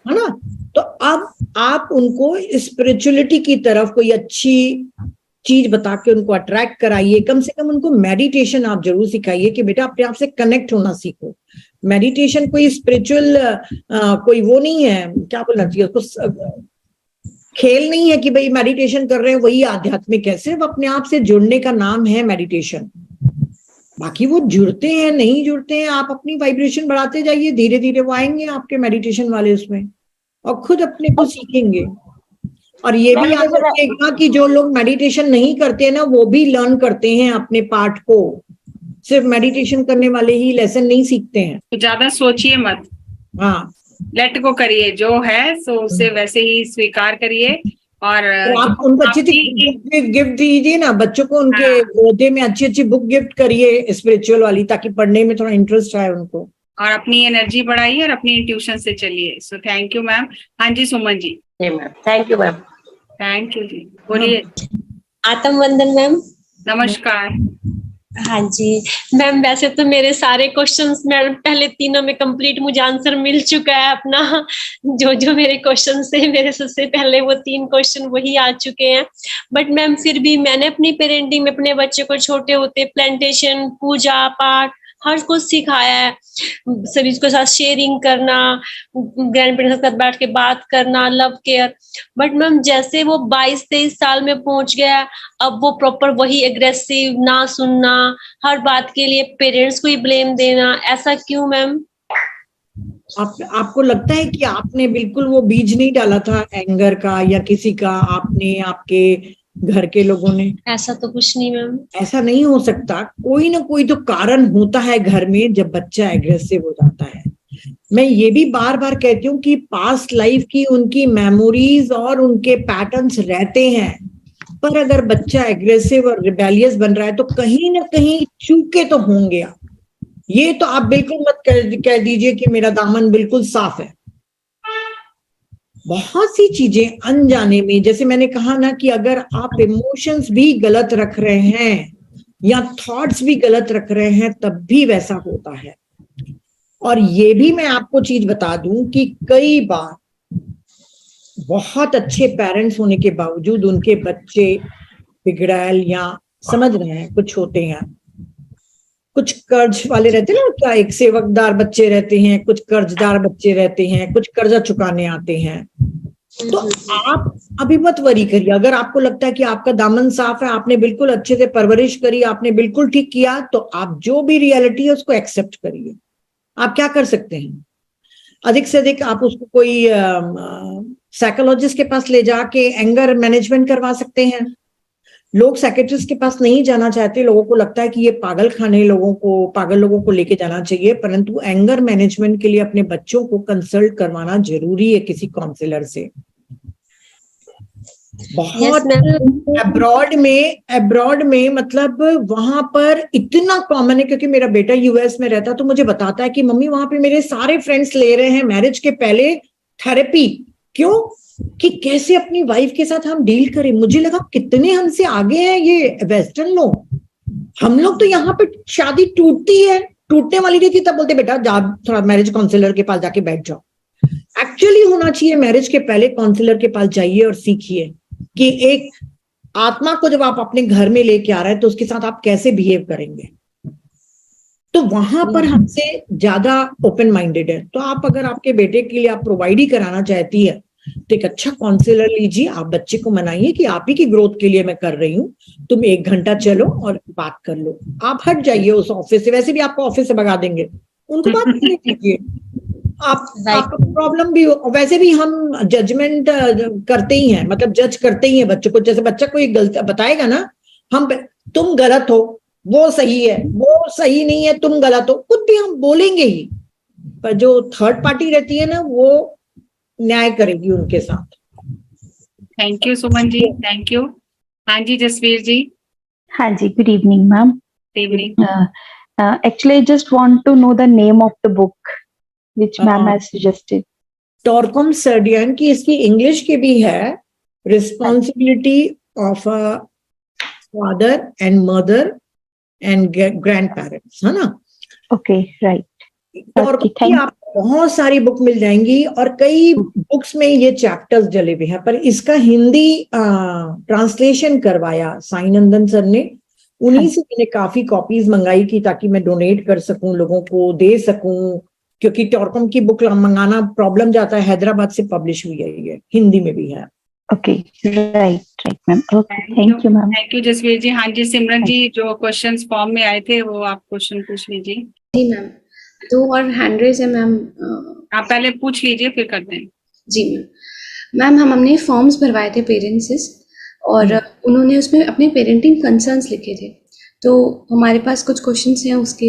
है ना। तो अब आप उनको स्पिरिचुअलिटी की तरफ कोई अच्छी चीज बता के उनको अट्रैक्ट कराइए। कम से कम उनको मेडिटेशन आप जरूर सिखाइए कि बेटा अपने आप से कनेक्ट होना सीखो। मेडिटेशन कोई स्पिरिचुअल कोई वो नहीं है, क्या बोलना चाहिए उसको, खेल नहीं है कि भाई मेडिटेशन कर रहे हैं वही आध्यात्मिक है। सिर्फ अपने आप से जुड़ने का नाम है मेडिटेशन। बाकी वो जुड़ते हैं नहीं जुड़ते हैं, आप अपनी वाइब्रेशन बढ़ाते जाइए, धीरे धीरे वो आएंगे आपके मेडिटेशन वाले उसमें और खुद अपने को सीखेंगे। और ये भी याद रखिएगा कि जो लोग मेडिटेशन नहीं करते हैं ना, वो भी लर्न करते हैं अपने पार्ट को। सिर्फ मेडिटेशन करने वाले ही लेसन नहीं सीखते हैं। तो ज्यादा सोचिए मत, हाँ, लेट गो करिए, जो है सो उसे वैसे ही स्वीकार करिए। और तो आप उनको अच्छी गिफ्ट दीजिए ना, बच्चों को उनके गोदे में अच्छी अच्छी बुक गिफ्ट करिए स्पिरिचुअल वाली, ताकि पढ़ने में थोड़ा इंटरेस्ट आए उनको। और अपनी एनर्जी बढ़ाइए और अपनी ट्यूशन से चलिए। So thank you ma'am. हाँ जी सुमन जी। जी ma'am, thank you ma'am. Thank you जी, बोलिए। आत्म वंदन मैम। नमस्कार। हाँ जी मैम, वैसे तो मेरे सारे क्वेश्चंस मैम पहले तीनों में कंप्लीट मुझे आंसर मिल चुका है अपना। जो जो मेरे क्वेश्चन से मेरे सबसे पहले वो 3 क्वेश्चन वही आ चुके हैं। बट मैम फिर भी मैंने अपनी पेरेंटिंग में अपने बच्चे को छोटे होते प्लांटेशन, पूजा पाठ हर कुछ सिखाया है। सभी के साथ शेयरिंग करना, ग्रैंड पेरेंट्स के साथ बैठ के बात करना, लव केयर। बट मैम जैसे वो 22-23 साल में पहुंच गया, अब वो प्रॉपर वही एग्रेसिव, ना सुनना, हर बात के लिए पेरेंट्स को ही ब्लेम देना, ऐसा क्यों मैम? आपको लगता है कि आपने बिल्कुल वो बीज नहीं डाला था एंगर का या किसी का, आपने आपके घर के लोगों ने? ऐसा तो कुछ नहीं मैम। ऐसा नहीं हो सकता, कोई ना कोई तो कारण होता है घर में जब बच्चा एग्रेसिव हो जाता है। मैं ये भी बार बार कहती हूँ कि पास्ट लाइफ की उनकी मेमोरीज और उनके पैटर्न्स रहते हैं, पर अगर बच्चा एग्रेसिव और रिबेलियस बन रहा है तो कहीं ना कहीं चूके तो होंगे। ये तो आप बिल्कुल मत कह दीजिए कि मेरा दामन बिल्कुल साफ है। बहुत सी चीजें अनजाने में, जैसे मैंने कहा ना कि अगर आप इमोशंस भी गलत रख रहे हैं या थॉट्स भी गलत रख रहे हैं तब भी वैसा होता है। और ये भी मैं आपको चीज बता दूं कि कई बार बहुत अच्छे पेरेंट्स होने के बावजूद उनके बच्चे बिगड़ैल या समझ रहे हैं कुछ होते हैं, कुछ कर्ज वाले रहते हैं ना, क्या एक सेवकदार बच्चे रहते हैं, कुछ कर्जदार बच्चे रहते हैं, कुछ कर्जा चुकाने आते हैं। तो आप अभी मत वरी करिए। अगर आपको लगता है कि आपका दामन साफ है, आपने बिल्कुल अच्छे से परवरिश करी, आपने बिल्कुल ठीक किया, तो आप जो भी रियलिटी है उसको एक्सेप्ट करिए। आप क्या कर सकते हैं, अधिक से अधिक आप उसको कोई साइकोलॉजिस्ट के पास ले जाके एंगर मैनेजमेंट करवा सकते हैं। लोग साइकेट्रिस्ट के पास नहीं जाना चाहते, लोगों को लगता है कि ये पागल खाने पागल लोगों को लेके जाना चाहिए, परंतु एंगर मैनेजमेंट के लिए अपने बच्चों को कंसल्ट करवाना जरूरी है किसी काउंसलर से। बहुत अब्रॉड में मतलब वहां पर इतना कॉमन है, क्योंकि मेरा बेटा यूएस में रहता तो मुझे बताता है कि मम्मी वहां पे मेरे सारे फ्रेंड्स ले रहे हैं मैरिज के पहले थेरेपी। क्यों? कि कैसे अपनी वाइफ के साथ हम डील करें। मुझे लगा कितने हमसे आगे हैं ये वेस्टर्न लोग। हम लोग तो यहाँ पे शादी टूटती है, टूटने वाली रहती तब बोलते बेटा जा थोड़ा मैरिज काउंसलर के पास जाके बैठ जाओ। एक्चुअली होना चाहिए मैरिज के पहले काउंसलर के पास जाइए और सीखिए कि एक आत्मा को जब आप अपने घर में लेके आ रहे हैं तो उसके साथ आप कैसे बिहेव करेंगे। तो वहां पर हमसे ज्यादा ओपन माइंडेड है। तो आप अगर आपके बेटे के लिए आप प्रोवाइड ही कराना चाहती है तो एक अच्छा काउंसलर लीजिए। आप बच्चे को मनाइए कि आप ही की ग्रोथ के लिए मैं कर रही हूँ, तुम 1 घंटा चलो और बात कर लो। आप हट जाइए उस ऑफिस से, वैसे भी आपको ऑफिस से भगा देंगे, उनको बात करने दीजिए। आपका प्रॉब्लम भी हो। वैसे भी हम जजमेंट करते ही हैं, मतलब जज करते ही हैं बच्चों को। जैसे बच्चा कोई गलत बताएगा ना, हम तुम गलत हो, वो सही है, वो सही नहीं है, तुम गलत हो, कुछ भी हम बोलेंगे ही। पर जो थर्ड पार्टी रहती है ना, वो न्याय करेगी उनके साथ। Thank you Suman ji, thank you. हाँ जी जसवीर जी, हाँ जी, good evening, ma'am. Good evening. Actually, I just want to know the name of the book which ma'am has suggested. टॉर्कम सर्डियन की, इसकी इंग्लिश की भी है, responsibility of a father and mother and grand parents, है ना। Okay, right. टॉर्कम की thank- आपको बहुत सारी बुक मिल जाएंगी और कई बुक्स में ये चैप्टर्स डले हुए हैं, पर इसका हिंदी ट्रांसलेशन करवाया साई नंदन सर ने। उन्हीं से मैंने काफी कॉपीज मंगाई की ताकि मैं डोनेट कर सकूं, लोगों को दे सकूं, क्योंकि टॉर्कम की बुक मंगाना प्रॉब्लम जाता है। हैदराबाद से पब्लिश हुई है, ये हिंदी में भी है। Okay, right, ma'am. Okay, thank you, ma'am. Thank you Jasvir ji. हाँ जी सिमरन जी, जो क्वेश्चंस फॉर्म में आए थे वो आप क्वेश्चन पूछ लीजिए। जी मैम, 2 और हैंड रेज है मैम। आप पहले पूछ लीजिए फिर करते हैं। जी मैम, हमने फॉर्म्स भरवाए थे पेरेंट्स से, और उन्होंने उसमें अपने पेरेंटिंग कंसर्न्स लिखे थे। तो हमारे पास कुछ क्वेश्चंस हैं, उसके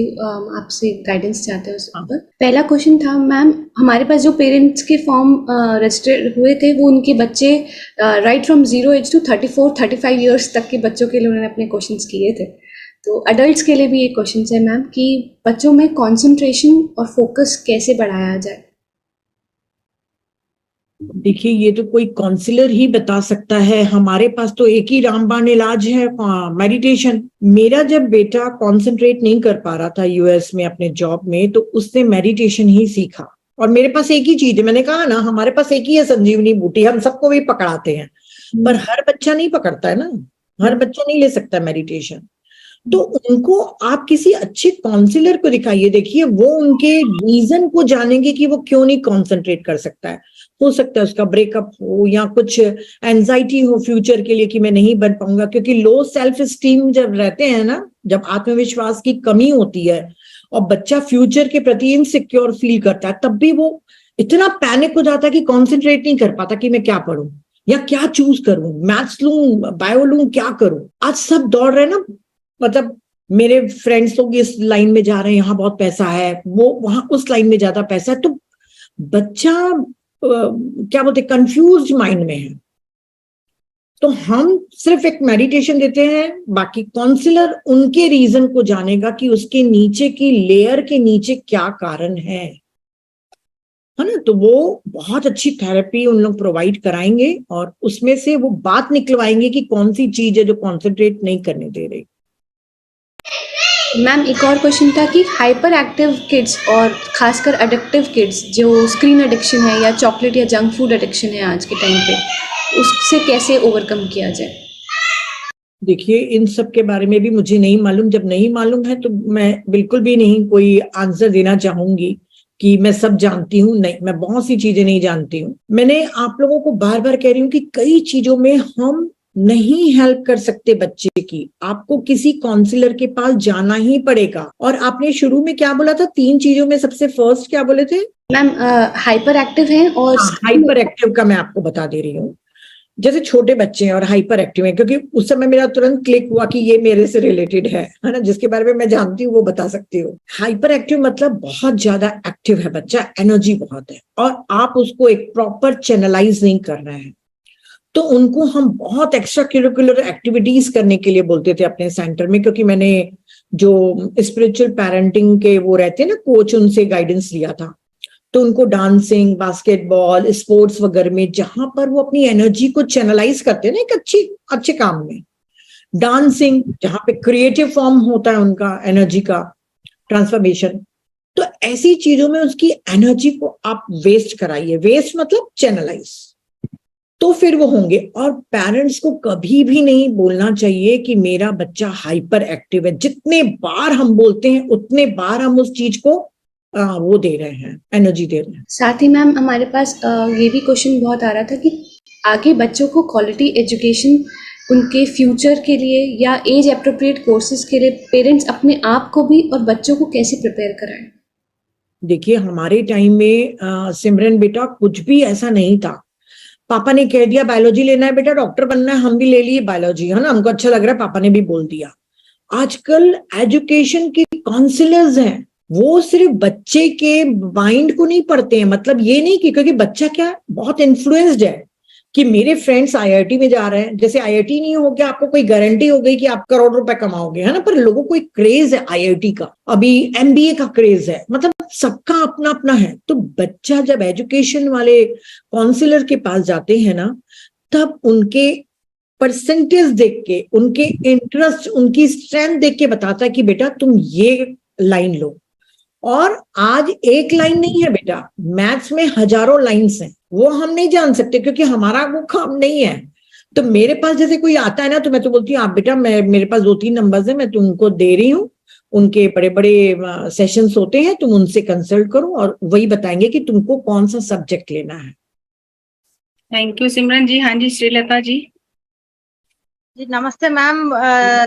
आपसे गाइडेंस चाहते हैं उस पर। पहला क्वेश्चन था मैम, हमारे पास जो पेरेंट्स के फॉर्म रजिस्टर्ड हुए थे, वो उनके बच्चे right from 0 age to 34-35 years तक के बच्चों के लिए उन्होंने अपने क्वेश्चंस किए थे। तो अडल्ट्स के लिए भी ये क्वेश्चन है मैम कि बच्चों में कंसंट्रेशन और फोकस कैसे बढ़ाया जाए। देखिए, ये तो कोई काउंसलर ही बता सकता है। हमारे पास तो एक ही रामबाण इलाज है, मेडिटेशन। मेरा जब बेटा कंसंट्रेट नहीं कर पा रहा था यूएस में अपने जॉब में, तो उसने मेडिटेशन ही सीखा। और मेरे पास एक ही चीज है, मैंने कहा ना, हमारे पास एक ही है संजीवनी बूटी, हम सबको भी पकड़ाते हैं, पर हर बच्चा नहीं पकड़ता है ना, हर बच्चा नहीं ले सकता मेडिटेशन। तो उनको आप किसी अच्छे काउंसलर को दिखाइए, देखिए वो उनके रीजन को जानेंगे कि वो क्यों नहीं कंसंट्रेट कर सकता है। हो सकता है उसका ब्रेकअप हो, या कुछ एंजाइटी हो फ्यूचर के लिए कि मैं नहीं बन पाऊंगा, क्योंकि लो सेल्फ स्टीम जब रहते हैं ना, जब आत्मविश्वास की कमी होती है और बच्चा फ्यूचर के प्रति इनसिक्योर फील करता है, तब भी वो इतना पैनिक हो जाता है कि कॉन्सेंट्रेट नहीं कर पाता कि मैं क्या पढ़ूं या क्या चूज करूं, मैथ्स लूं, बायो लूं, क्या करूं। आज सब दौड़ रहे हैं ना, मतलब मेरे फ्रेंड्स लोग इस लाइन में जा रहे हैं, यहाँ बहुत पैसा है, वो वहां उस लाइन में ज्यादा पैसा है, तो बच्चा क्या बोलते कंफ्यूज माइंड में है। तो हम सिर्फ एक मेडिटेशन देते हैं, बाकी काउंसलर उनके रीजन को जानेगा कि उसके नीचे की लेयर के नीचे क्या कारण है ना। तो वो बहुत अच्छी थेरेपी उन लोग प्रोवाइड कराएंगे और उसमें से वो बात निकलवाएंगे कि कौन सी चीज है जो कॉन्सेंट्रेट नहीं करने दे रही। मैम, एक और क्वेश्चन था कि हाइपर एक्टिव किड्स और खासकर एडिक्टिव किड्स, जो स्क्रीन एडिक्शन है या चॉकलेट या जंक फूड एडिक्शन है आज के टाइम पे, उससे कैसे ओवरकम किया जाए। देखिए, इन सब के बारे में भी मुझे नहीं मालूम। जब नहीं मालूम है तो मैं बिल्कुल भी नहीं कोई आंसर देना चाहूंगी कि मैं सब जानती हूँ। नहीं, मैं बहुत सी चीजें नहीं जानती हूँ। मैंने आप लोगों को बार बार कह रही हूँ कि कई चीजों में हम नहीं हेल्प कर सकते बच्चे की, आपको किसी काउंसलर के पास जाना ही पड़ेगा। और आपने शुरू में क्या बोला था, 3 चीजों में सबसे फर्स्ट क्या बोले थे मैम? हाइपर एक्टिव है और हाइपर एक्टिव का मैं आपको बता दे रही हूँ। जैसे छोटे बच्चे हैं और हाइपर एक्टिव हैं, क्योंकि उस समय मेरा तुरंत क्लिक हुआ कि ये मेरे से रिलेटेड है ना, जिसके बारे में मैं जानती हूँ वो बता सकती हूँ। हाइपर एक्टिव मतलब बहुत ज्यादा एक्टिव है बच्चा, एनर्जी बहुत है, और आप उसको एक प्रॉपर चैनलाइज नहीं कर रहे हैं। तो उनको हम बहुत एक्स्ट्रा करिकुलर एक्टिविटीज करने के लिए बोलते थे अपने सेंटर में, क्योंकि मैंने जो स्पिरिचुअल पेरेंटिंग के वो रहते हैं ना कोच, उनसे गाइडेंस लिया था। तो उनको डांसिंग, बास्केटबॉल, स्पोर्ट्स वगैरह में जहां पर वो अपनी एनर्जी को चैनलाइज करते हैं ना, एक अच्छे काम में, डांसिंग जहां पे क्रिएटिव फॉर्म होता है उनका एनर्जी का ट्रांसफॉर्मेशन, तो ऐसी चीजों में उसकी एनर्जी को आप वेस्ट कराइए। वेस्ट मतलब चैनलाइज, तो फिर वो होंगे। और पेरेंट्स को कभी भी नहीं बोलना चाहिए कि मेरा बच्चा हाइपर एक्टिव है। जितने बार हम बोलते हैं उतने बार हम उस चीज को वो दे रहे हैं, एनर्जी दे रहे हैं। साथ ही मैम, हमारे पास ये भी क्वेश्चन बहुत आ रहा था कि आगे बच्चों को क्वालिटी एजुकेशन उनके फ्यूचर के लिए या एज अप्रोप्रिएट कोर्सेज के लिए पेरेंट्स अपने आप को भी और बच्चों को कैसे प्रिपेयर कराएं। देखिए हमारे टाइम में सिमरन बेटा कुछ भी ऐसा नहीं था। पापा ने कह दिया बायोलॉजी लेना है बेटा, डॉक्टर बनना है, हम भी ले लिए बायोलॉजी, है ना, हमको अच्छा लग रहा है, पापा ने भी बोल दिया। आजकल एजुकेशन के काउंसलर्स हैं, वो सिर्फ बच्चे के माइंड को नहीं पढ़ते हैं। मतलब ये नहीं कि क्योंकि बच्चा क्या बहुत इन्फ्लुएंस्ड है कि मेरे फ्रेंड्स आईआईटी में जा रहे हैं, जैसे आईआईटी नहीं हो गया आपको कोई गारंटी हो गई कि आप करोड़ रुपए कमाओगे, है ना, पर लोगों को एक क्रेज है आईआईटी का, अभी एमबीए का क्रेज है, मतलब सबका अपना अपना है। तो बच्चा जब एजुकेशन वाले काउंसलर के पास जाते हैं ना, तब उनके परसेंटेज देख के, उनके इंटरेस्ट, उनकी स्ट्रेंथ देख के बताता है कि बेटा तुम ये लाइन लो। और आज एक लाइन नहीं है बेटा, मैथ्स में हजारों लाइंस हैं, वो हम नहीं जान सकते क्योंकि हमारा वो काम नहीं है। तो मेरे पास जैसे कोई आता है ना, तो मैं तो बोलती हूँ आप बेटा, मेरे पास 2-3 नंबर्स हैं, मैं तुमको दे रही हूँ, उनके बड़े बड़े सेशंस होते हैं, तुम उनसे कंसल्ट करो और वही बताएंगे कि तुमको कौन सा सब्जेक्ट लेना है। थैंक यू सिमरन जी। हाँ जी श्रीलता जी। जी नमस्ते मैम,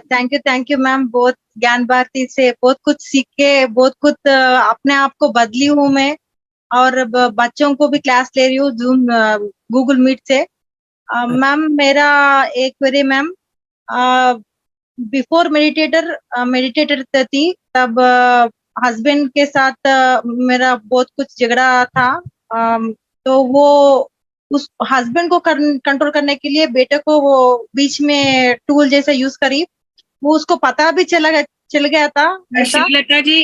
थैंक यू मैम, बहुत ज्ञान भारती से बहुत कुछ सीख के बहुत कुछ अपने आप को बदली हूँ मैं, और बच्चों को भी क्लास ले रही हूँ जूम गूगल मीट से। मैम मेरा एक क्वेरी मैम, बिफोर मेडिटेटर थी, तब हस्बैंड के साथ मेरा बहुत कुछ झगड़ा था, तो वो उस हस्बैंड को कंट्रोल करने के लिए बेटे को वो बीच में टूल जैसा यूज करी, वो उसको पता भी चल गया था ऐसा।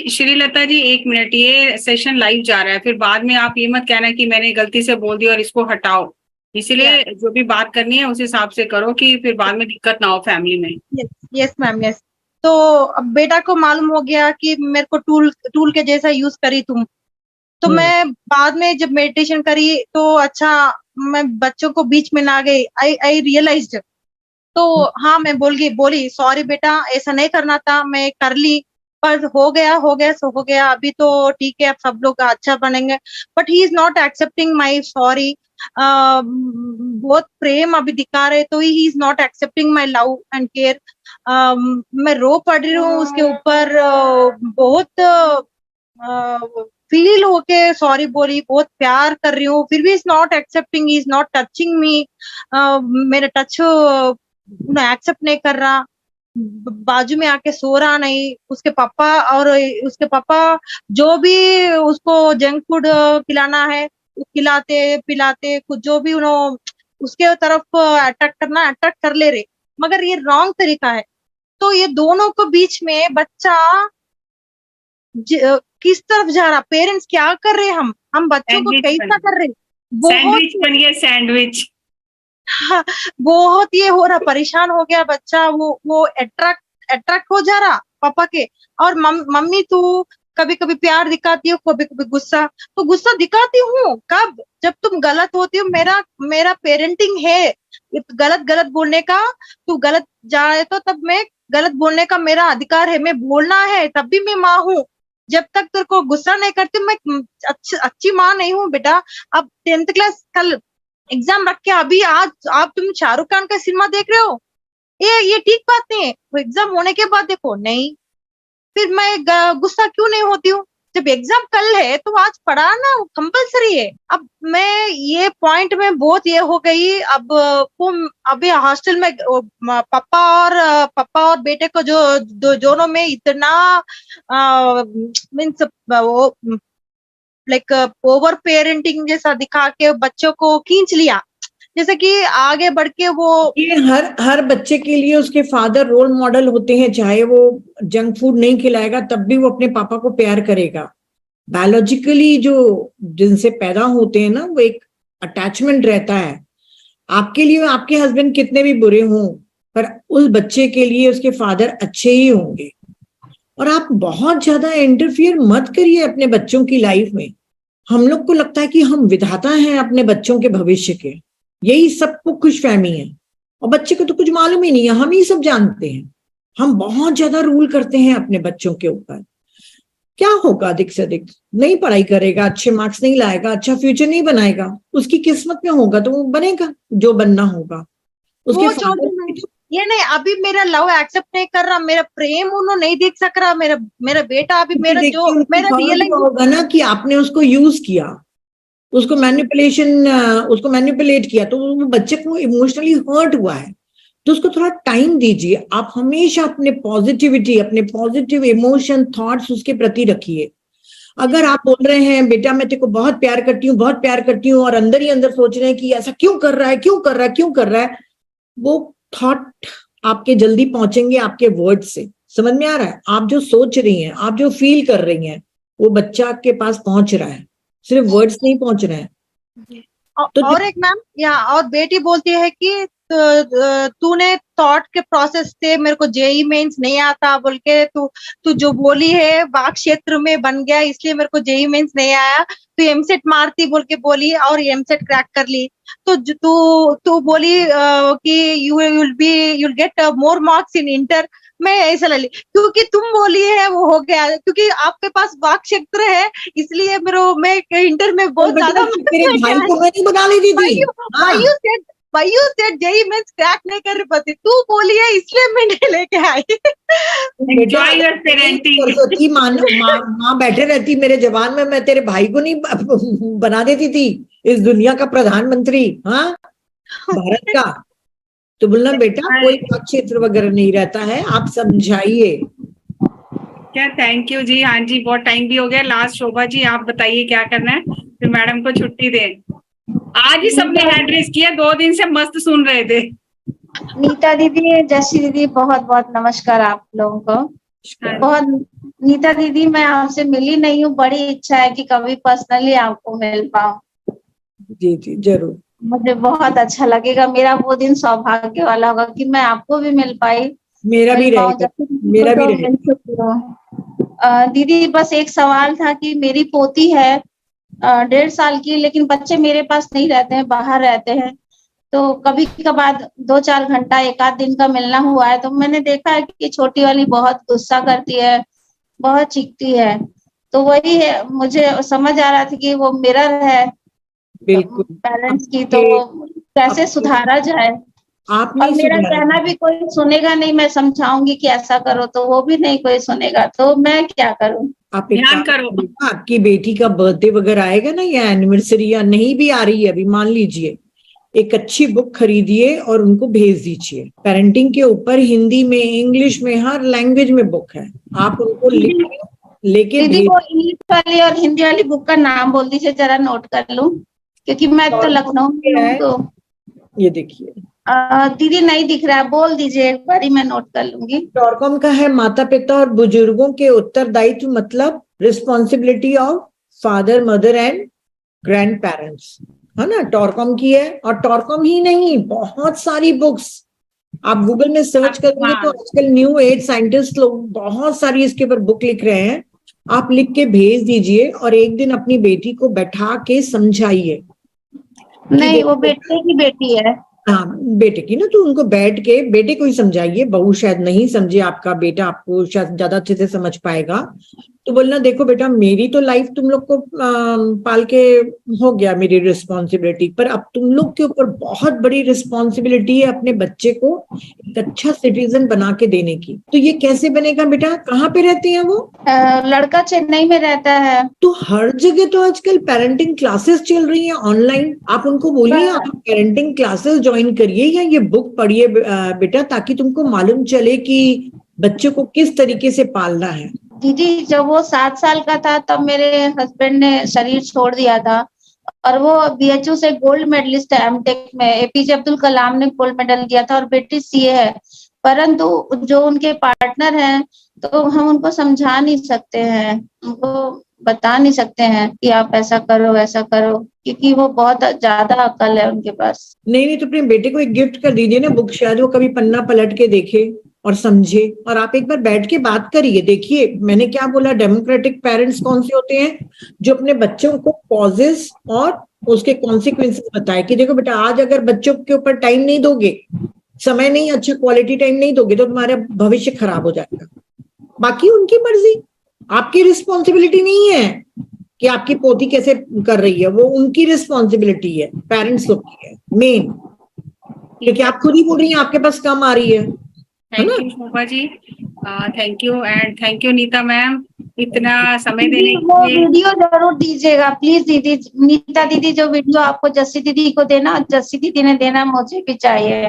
श्रीलता जी 1 मिनट, ये सेशन लाइव जा रहा है, फिर बाद में आप ये मत कहना कि मैंने गलती से बोल दिया और इसको हटाओ, इसीलिए जो भी बात करनी है उस हिसाब से करो कि फिर बाद में दिक्कत ना हो फैमिली में। Yes ma'am, yes. तो अब बेटा को मालूम हो गया कि मेरे को टूल के जैसा यूज करी तुम, तो मैं बाद में जब मेडिटेशन करी तो अच्छा, मैं बच्चों को बीच में ना गई, आई रियलाइज्ड। तो हाँ मैं बोली सॉरी बेटा, ऐसा नहीं करना था, मैं कर ली, पर हो गया सो हो गया, अभी तो ठीक है, अब सब लोग अच्छा बनेंगे। But he is not accepting my sorry. बहुत प्रेम अभी दिखा रहे, तो he is not accepting my love and care. मैं रो पड़ रही हूँ उसके ऊपर, बहुत फील होके सॉरी बोली, बहुत प्यार कर रही हूँ, फिर भी is not accepting, is not touching मी, मेरा टच एक्सेप्ट नहीं कर रहा, बाजू में आके सो रहा नहीं। उसके पापा जो भी उसको जंक फूड खिलाना है खिलाते पिलाते, कुछ जो भी उन्होंने उसके तरफ अट्रैक्ट कर ले रहे, मगर ये रॉन्ग तरीका है। तो ये दोनों को बीच में बच्चा किस तरफ जा रहा, पेरेंट्स क्या कर रहे, हम बच्चों को कैसा कर रहे, सैंडविच बन गया सैंडविच। हाँ, बहुत ये हो रहा, परेशान हो गया बच्चा, वो अट्रैक्ट हो जा रहा पापा के। और मम्मी तू कभी कभी प्यार दिखाती हो, कभी कभी गुस्सा, तो गुस्सा दिखाती हूँ कब, जब तुम गलत होती हो। मेरा पेरेंटिंग है गलत बोलने का, तू गलत जाए तो तब मैं गलत बोलने का मेरा अधिकार है, मैं बोलना है, तब भी मैं माँ हूँ। जब तक तेरे को गुस्सा नहीं करती मैं अच्छी माँ नहीं हूँ बेटा। अब 10th क्लास कल एग्जाम रख के अभी आज आप तुम शाहरुख खान का सिनेमा देख रहे हो, ये ठीक बात नहीं है। वो एग्जाम होने के बाद देखो, नहीं फिर मैं गुस्सा क्यों नहीं होती हूँ, जब एग्जाम कल है तो आज पढ़ाना कंपलसरी है। अब मैं ये पॉइंट में बहुत ये हो गई, अब वो अभी हॉस्टल में पापा और बेटे को जो दोनों में इतना मीन्स वो लाइक ओवर पेरेंटिंग जैसा दिखा के बच्चों को खींच लिया, जैसे कि आगे बढ़ के वो ये हर बच्चे के लिए उसके फादर रोल मॉडल होते हैं। चाहे वो जंक फूड नहीं खिलाएगा तब भी वो अपने पापा को प्यार करेगा। बायोलॉजिकली जो जिनसे पैदा होते हैं ना, वो एक अटैचमेंट रहता है। आपके लिए आपके हस्बैंड कितने भी बुरे हों, पर उस बच्चे के लिए उसके फादर अच्छे ही होंगे। और आप बहुत ज्यादा इंटरफियर मत करिए अपने बच्चों की लाइफ में। हम लोग को लगता है कि हम विधाता हैं अपने बच्चों के भविष्य के, यही सबको खुशफहमी है, और बच्चे को तो कुछ मालूम ही नहीं है, हम ही सब जानते हैं। हम बहुत ज्यादा रूल करते हैं अपने बच्चों के ऊपर। क्या होगा, अधिक से अधिक नहीं पढ़ाई करेगा, अच्छे मार्क्स नहीं लाएगा, अच्छा फ्यूचर नहीं बनाएगा, उसकी किस्मत में होगा तो वो बनेगा जो बनना होगा। उसके ये नहीं, अभी मेरा लव एक्सेप्ट नहीं कर रहा, मेरा प्रेम उन्होंने नहीं देख सक रहा, मेरा बेटा अभी मेरा देखिए, जो उनको मेरा hurt रियलाइज होगा ना कि आपने उसको यूज किया, उसको मैनिपुलेट किया, तो वो बच्चे को इमोशनली हर्ट हुआ है। तो उसको थोड़ा टाइम दीजिए। आप हमेशा अपने पॉजिटिविटी, अपने पॉजिटिव इमोशन, थॉट्स उसके प्रति रखिए। अगर आप बोल रहे हैं बेटा मैं तेरे को बहुत प्यार करती हूँ, बहुत प्यार करती हूँ, और अंदर ही अंदर सोच रहे हैं कि ऐसा क्यों कर रहा है, क्यों कर रहा है, क्यों कर रहा है, वो थॉट आपके जल्दी पहुंचेंगे आपके वर्ड से। समझ में आ रहा है? आप जो सोच रही हैं, आप जो फील कर रही हैं, वो बच्चा के पास पहुंच रहा है, सिर्फ वर्ड्स नहीं पहुंच रहे हैं। तो और एक मैम, या और बेटी बोलती है कि तूने थॉट के प्रोसेस से मेरे को जेई मेंस नहीं आता बोल के तू जो बोली है वाक क्षेत्र में बन गया, इसलिए मेरे को जेई मेंस नहीं आया, तू एमसेट मारती बोल के बोली और एमसेट क्रैक कर ली। तो तू बोली कि you'll get more marks in inter. मैं ऐसा ले ली क्योंकि तुम बोली है वो हो गया, क्योंकि आपके पास वाक क्षेत्र है, इसलिए मैं इंटर में बहुत ज्यादा तेरे भाई को मैं नहीं बना लेती थी। Why you said JEE Mains crack नहीं कर पाती, तू बोली है इसलिए मैं नहीं लेके आई। Enjoy your parenting. सरस्वती माँ बैठे रहती मेरे जवान में, मैं तेरे भाई को नहीं बना देती थी इस दुनिया का प्रधानमंत्री, हाँ, भारत का। तो बोलना बेटा कोई क्षेत्र वगैरह नहीं रहता है, आप समझाइए। क्या, थैंक यू जी। हाँ जी, बहुत टाइम भी हो गया। लास्ट शोभा जी आप बताइए क्या करना है, फिर मैडम को छुट्टी दें। आज ही सबने हैंड रेस किया, 2 दिन से मस्त सुन रहे थे। नीता दीदी, जैसी दीदी, बहुत बहुत नमस्कार आप लोगों को। बहुत नीता दीदी, मैं आपसे मिली नहीं हूँ, बड़ी इच्छा है कि कभी पर्सनली आपको मिल पाऊँ। जी जी जरूर, मुझे बहुत अच्छा लगेगा, मेरा वो दिन सौभाग्य वाला होगा कि मैं आपको भी मिल पाई। मेरा भी रहेगा। दीदी बस एक सवाल था कि मेरी पोती है 1.5 साल की, लेकिन बच्चे मेरे पास नहीं रहते हैं, बाहर रहते हैं। तो कभी कभार 2-4 घंटा 1 आध दिन का मिलना हुआ है, तो मैंने देखा है कि छोटी वाली बहुत गुस्सा करती है, बहुत चीखती है। तो वही है, मुझे समझ आ रहा था कि वो मिरर है बिल्कुल पेरेंट्स की, तो कैसे सुधारा जाए। आप और मेरा कहना भी कोई सुनेगा नहीं, मैं समझाऊंगी कि ऐसा करो तो वो भी नहीं कोई सुनेगा, तो मैं क्या करूं। आप ध्यान करो, आपकी बेटी का बर्थडे वगैरह आएगा ना, या एनिवर्सरी, या नहीं भी आ रही है अभी, मान लीजिए, एक अच्छी बुक खरीदिए और उनको भेज दीजिए। पेरेंटिंग के ऊपर हिंदी में, इंग्लिश में, हर लैंग्वेज में बुक है, आप उनको लेके दीदी वो इंग्लिश वाली और हिंदी वाली बुक का नाम बोल दीजिए, जरा नोट कर लूं, क्योंकि मैं तो लखनऊ में हूँ। तो ये देखिए दीदी नहीं दिख रहा है, बोल दीजिए एक बारी, मैं नोट कर लूंगी। टॉरकॉम का है माता पिता और बुजुर्गों के उत्तरदायित्व, मतलब responsibility of father, mother and grand parents, है ना, टॉरकॉम की है। और टॉरकॉम ही नहीं, बहुत सारी बुक्स आप गूगल में सर्च करेंगे तो आजकल न्यू एज साइंटिस्ट लोग बहुत सारी इसके ऊपर बुक लिख रहे हैं। आप लिख के भेज दीजिए और एक दिन अपनी बेटी को बैठा के समझाइए। नहीं, वो बेटे की बेटी है। हाँ, बेटे की ना, तो उनको बैठ के बेटे को ही समझाइए। बहू शायद नहीं समझे, आपका बेटा आपको शायद ज्यादा अच्छे से समझ पाएगा। तो बोलना देखो बेटा, मेरी तो लाइफ तुम लोग को पाल के हो गया, मेरी रिस्पॉन्सिबिलिटी, पर अब तुम लोग के ऊपर बहुत बड़ी रिस्पॉन्सिबिलिटी है अपने बच्चे को एक अच्छा सिटीजन बना के देने की। तो ये कैसे बनेगा बेटा? कहाँ पे रहते हैं वो? लड़का चेन्नई में रहता है। तो हर जगह तो आजकल पेरेंटिंग क्लासेस चल रही है ऑनलाइन, आप उनको बोलिए आप पेरेंटिंग क्लासेस ज्वाइन करिए या ये बुक पढ़िए बेटा, ताकि तुमको मालूम चले कि बच्चे को किस तरीके से पालना है। दीदी जब वो 7 साल का था तब मेरे हस्बैंड ने शरीर छोड़ दिया था, और वो बीएचयू से गोल्ड मेडलिस्ट है एमटेक में, एपीजे अब्दुल कलाम ने गोल्ड मेडल दिया था, और बेटी सीए है। परंतु जो उनके पार्टनर हैं, तो हम उनको समझा नहीं सकते हैं, उनको बता नहीं सकते हैं कि आप ऐसा करो वैसा करो, क्योंकि वो बहुत ज्यादा अकल है उनके पास। नहीं, तो अपने बेटे को एक गिफ्ट कर दीजिए ना बुक, शायद वो कभी पन्ना पलट के देखे और समझे, और आप एक बार बैठ के बात करिए। देखिए मैंने क्या बोला, डेमोक्रेटिक पेरेंट्स कौन से होते हैं? जो अपने बच्चों को कॉजेस और उसके कॉन्सिक्वेंसेस बताए कि देखो बेटा, आज अगर बच्चों के ऊपर टाइम नहीं दोगे, समय नहीं, अच्छा क्वालिटी टाइम नहीं दोगे, तो तुम्हारा भविष्य खराब हो जाएगा। बाकी उनकी मर्जी, आपकी रिस्पॉन्सिबिलिटी नहीं है कि आपकी पोती कैसे कर रही है, वो उनकी रिस्पॉन्सिबिलिटी है, पेरेंट्स लोग की है मेन। क्योंकि आप खुद ही बोल रही हैं आपके पास कम आ रही है thank you Shobha ji, thank you and thank you Neeta ma'am इतना समय देने दीदी के वो लिए। वीडियो जरूर दीजिएगा प्लीज दीदी। नीता दीदी जो वीडियो आपको जस्सी दीदी को देना, जस्सी दीदी ने देना, मुझे भी चाहिए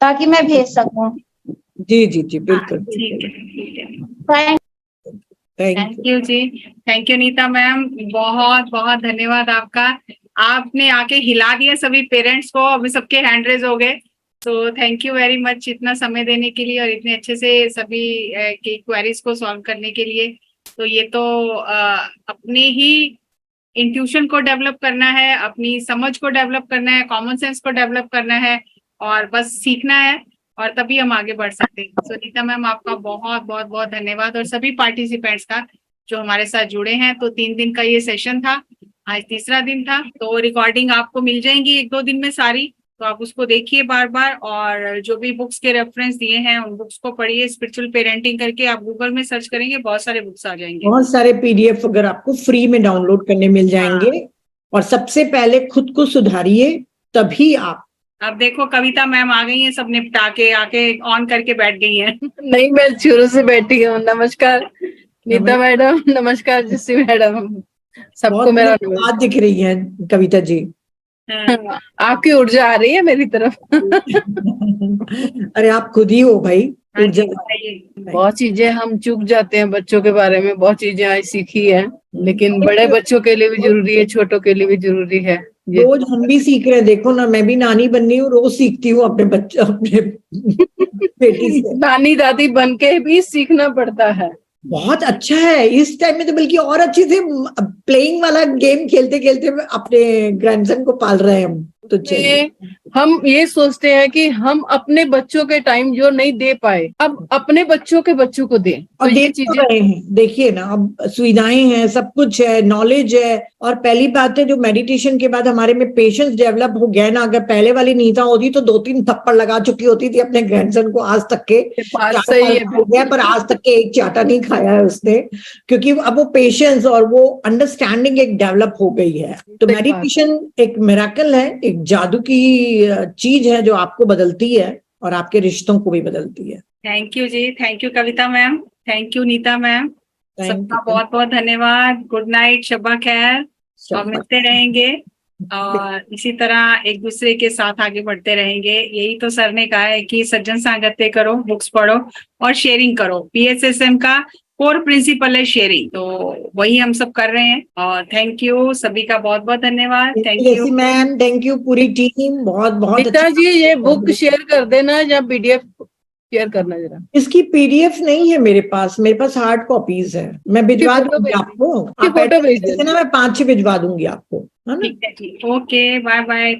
ताकि मैं भेज सकूं। जी जी जी बिल्कुल। ठीक है ठीक है, थैंक थैंक थैंक यू जी, थैंक यू नीता मैम, बहुत बहुत धन्यवाद आपका। आपने आके हिला दिया सभी पेरेंट्स को, अभी सबके हैंड रेज हो गए, तो थैंक यू वेरी मच इतना समय देने के लिए और इतने अच्छे से सभी की क्वेरीज को सॉल्व करने के लिए। तो ये तो अपने ही इंट्यूशन को डेवलप करना है, अपनी समझ को डेवलप करना है, कॉमन सेंस को डेवलप करना है और बस सीखना है और तभी हम आगे बढ़ सकते हैं। सो नीता मैम आपका बहुत बहुत बहुत धन्यवाद और सभी पार्टिसिपेंट्स का जो हमारे साथ जुड़े हैं। तो 3 दिन का ये सेशन था, आज तीसरा दिन था, तो रिकॉर्डिंग आपको मिल जाएंगी 1-2 दिन में सारी, तो आप उसको देखिए बार बार और जो भी बुक्स के रेफरेंस दिए हैं उन बुक्स को पढ़िए। स्पिरिचुअल पेरेंटिंग करके आप गूगल में सर्च करेंगे, बहुत सारे बुक्स आ जाएंगे, बहुत सारे पीडीएफ अगर आपको फ्री में डाउनलोड करने मिल जाएंगे। और सबसे पहले खुद को सुधारिए, तभी आप। अब देखो कविता मैम आ गई हैं, सब निपटा के आके ऑन करके बैठ गई हैं। नहीं, मैं शुरू से बैठी हूँ। नमस्कार नीता मैडम, नमस्कार जस्सी मैडम, सबको मेरा बात दिख रही है कविता जी। आपकी ऊर्जा आ रही है मेरी तरफ। अरे आप खुद ही हो भाई ऊर्जा। बहुत चीजें हम चूक जाते हैं बच्चों के बारे में, बहुत चीजें आज सीखी है, लेकिन बड़े बच्चों के लिए भी जरूरी है, छोटों के लिए भी जरूरी है। रोज हम भी सीख रहे हैं, देखो ना, मैं भी नानी बननी हूँ, रोज सीखती हूँ अपने बच्चे अपने बेटी से। नानी दादी बन के भी सीखना पड़ता है। बहुत अच्छा है, इस टाइम में तो बल्कि और अच्छे से प्लेइंग वाला गेम खेलते खेलते अपने ग्रैंडसन को पाल रहे हैं हम। तो चलिए, हम ये सोचते हैं कि हम अपने बच्चों के टाइम जो नहीं दे पाए, अब अपने बच्चों के बच्चों को दें। और तो ये देख तो चीजें रहे हैं, देखिए ना, अब सुविधाएं हैं, सब कुछ है, नॉलेज है। और पहली बात है, जो मेडिटेशन के बाद हमारे में पेशेंस डेवलप हो गया ना, अगर पहले वाली नीता होती तो 2-3 थप्पड़ लगा चुकी होती थी अपने ग्रैंडसन को। आज तक के सही हो गया, पर आज तक के एक चाटा नहीं खाया है उसने, क्योंकि अब वो पेशेंस और वो अंडरस्टैंडिंग एक डेवलप हो गई है। तो मेडिटेशन एक मिरेकल है, एक जादू की चीज है जो आपको बदलती है और आपके रिश्तों को भी बदलती है। थैंक यू जी, thank you Kavita ma'am, thank you Neeta ma'am, सबका बहुत बहुत धन्यवाद। गुड नाइट, शब्बा खैर, और मिलते रहेंगे और इसी तरह एक दूसरे के साथ आगे बढ़ते रहेंगे। यही तो सर ने कहा है कि सज्जन संगतें करो, बुक्स पढ़ो और शेयरिंग करो। PSSM का कोर प्रिंसिपल है शेयरिंग, तो वही हम सब कर रहे हैं। और थैंक यू सभी का, बहुत बहुत धन्यवाद। Thank you ma'am, thank you पूरी टीम, बहुत बहुत नीता जी, ये बुक शेयर कर देना या PDF शेयर करना जरा। इसकी PDF नहीं है मेरे पास हार्ड कॉपीज है, मैं भिजवा दूंगी आपको। आप फोटो भेज देना, मैं 5-6 भिजवा दूंगी आपको, है ना? ठीक है, ठीक, ओके, बाय बाय।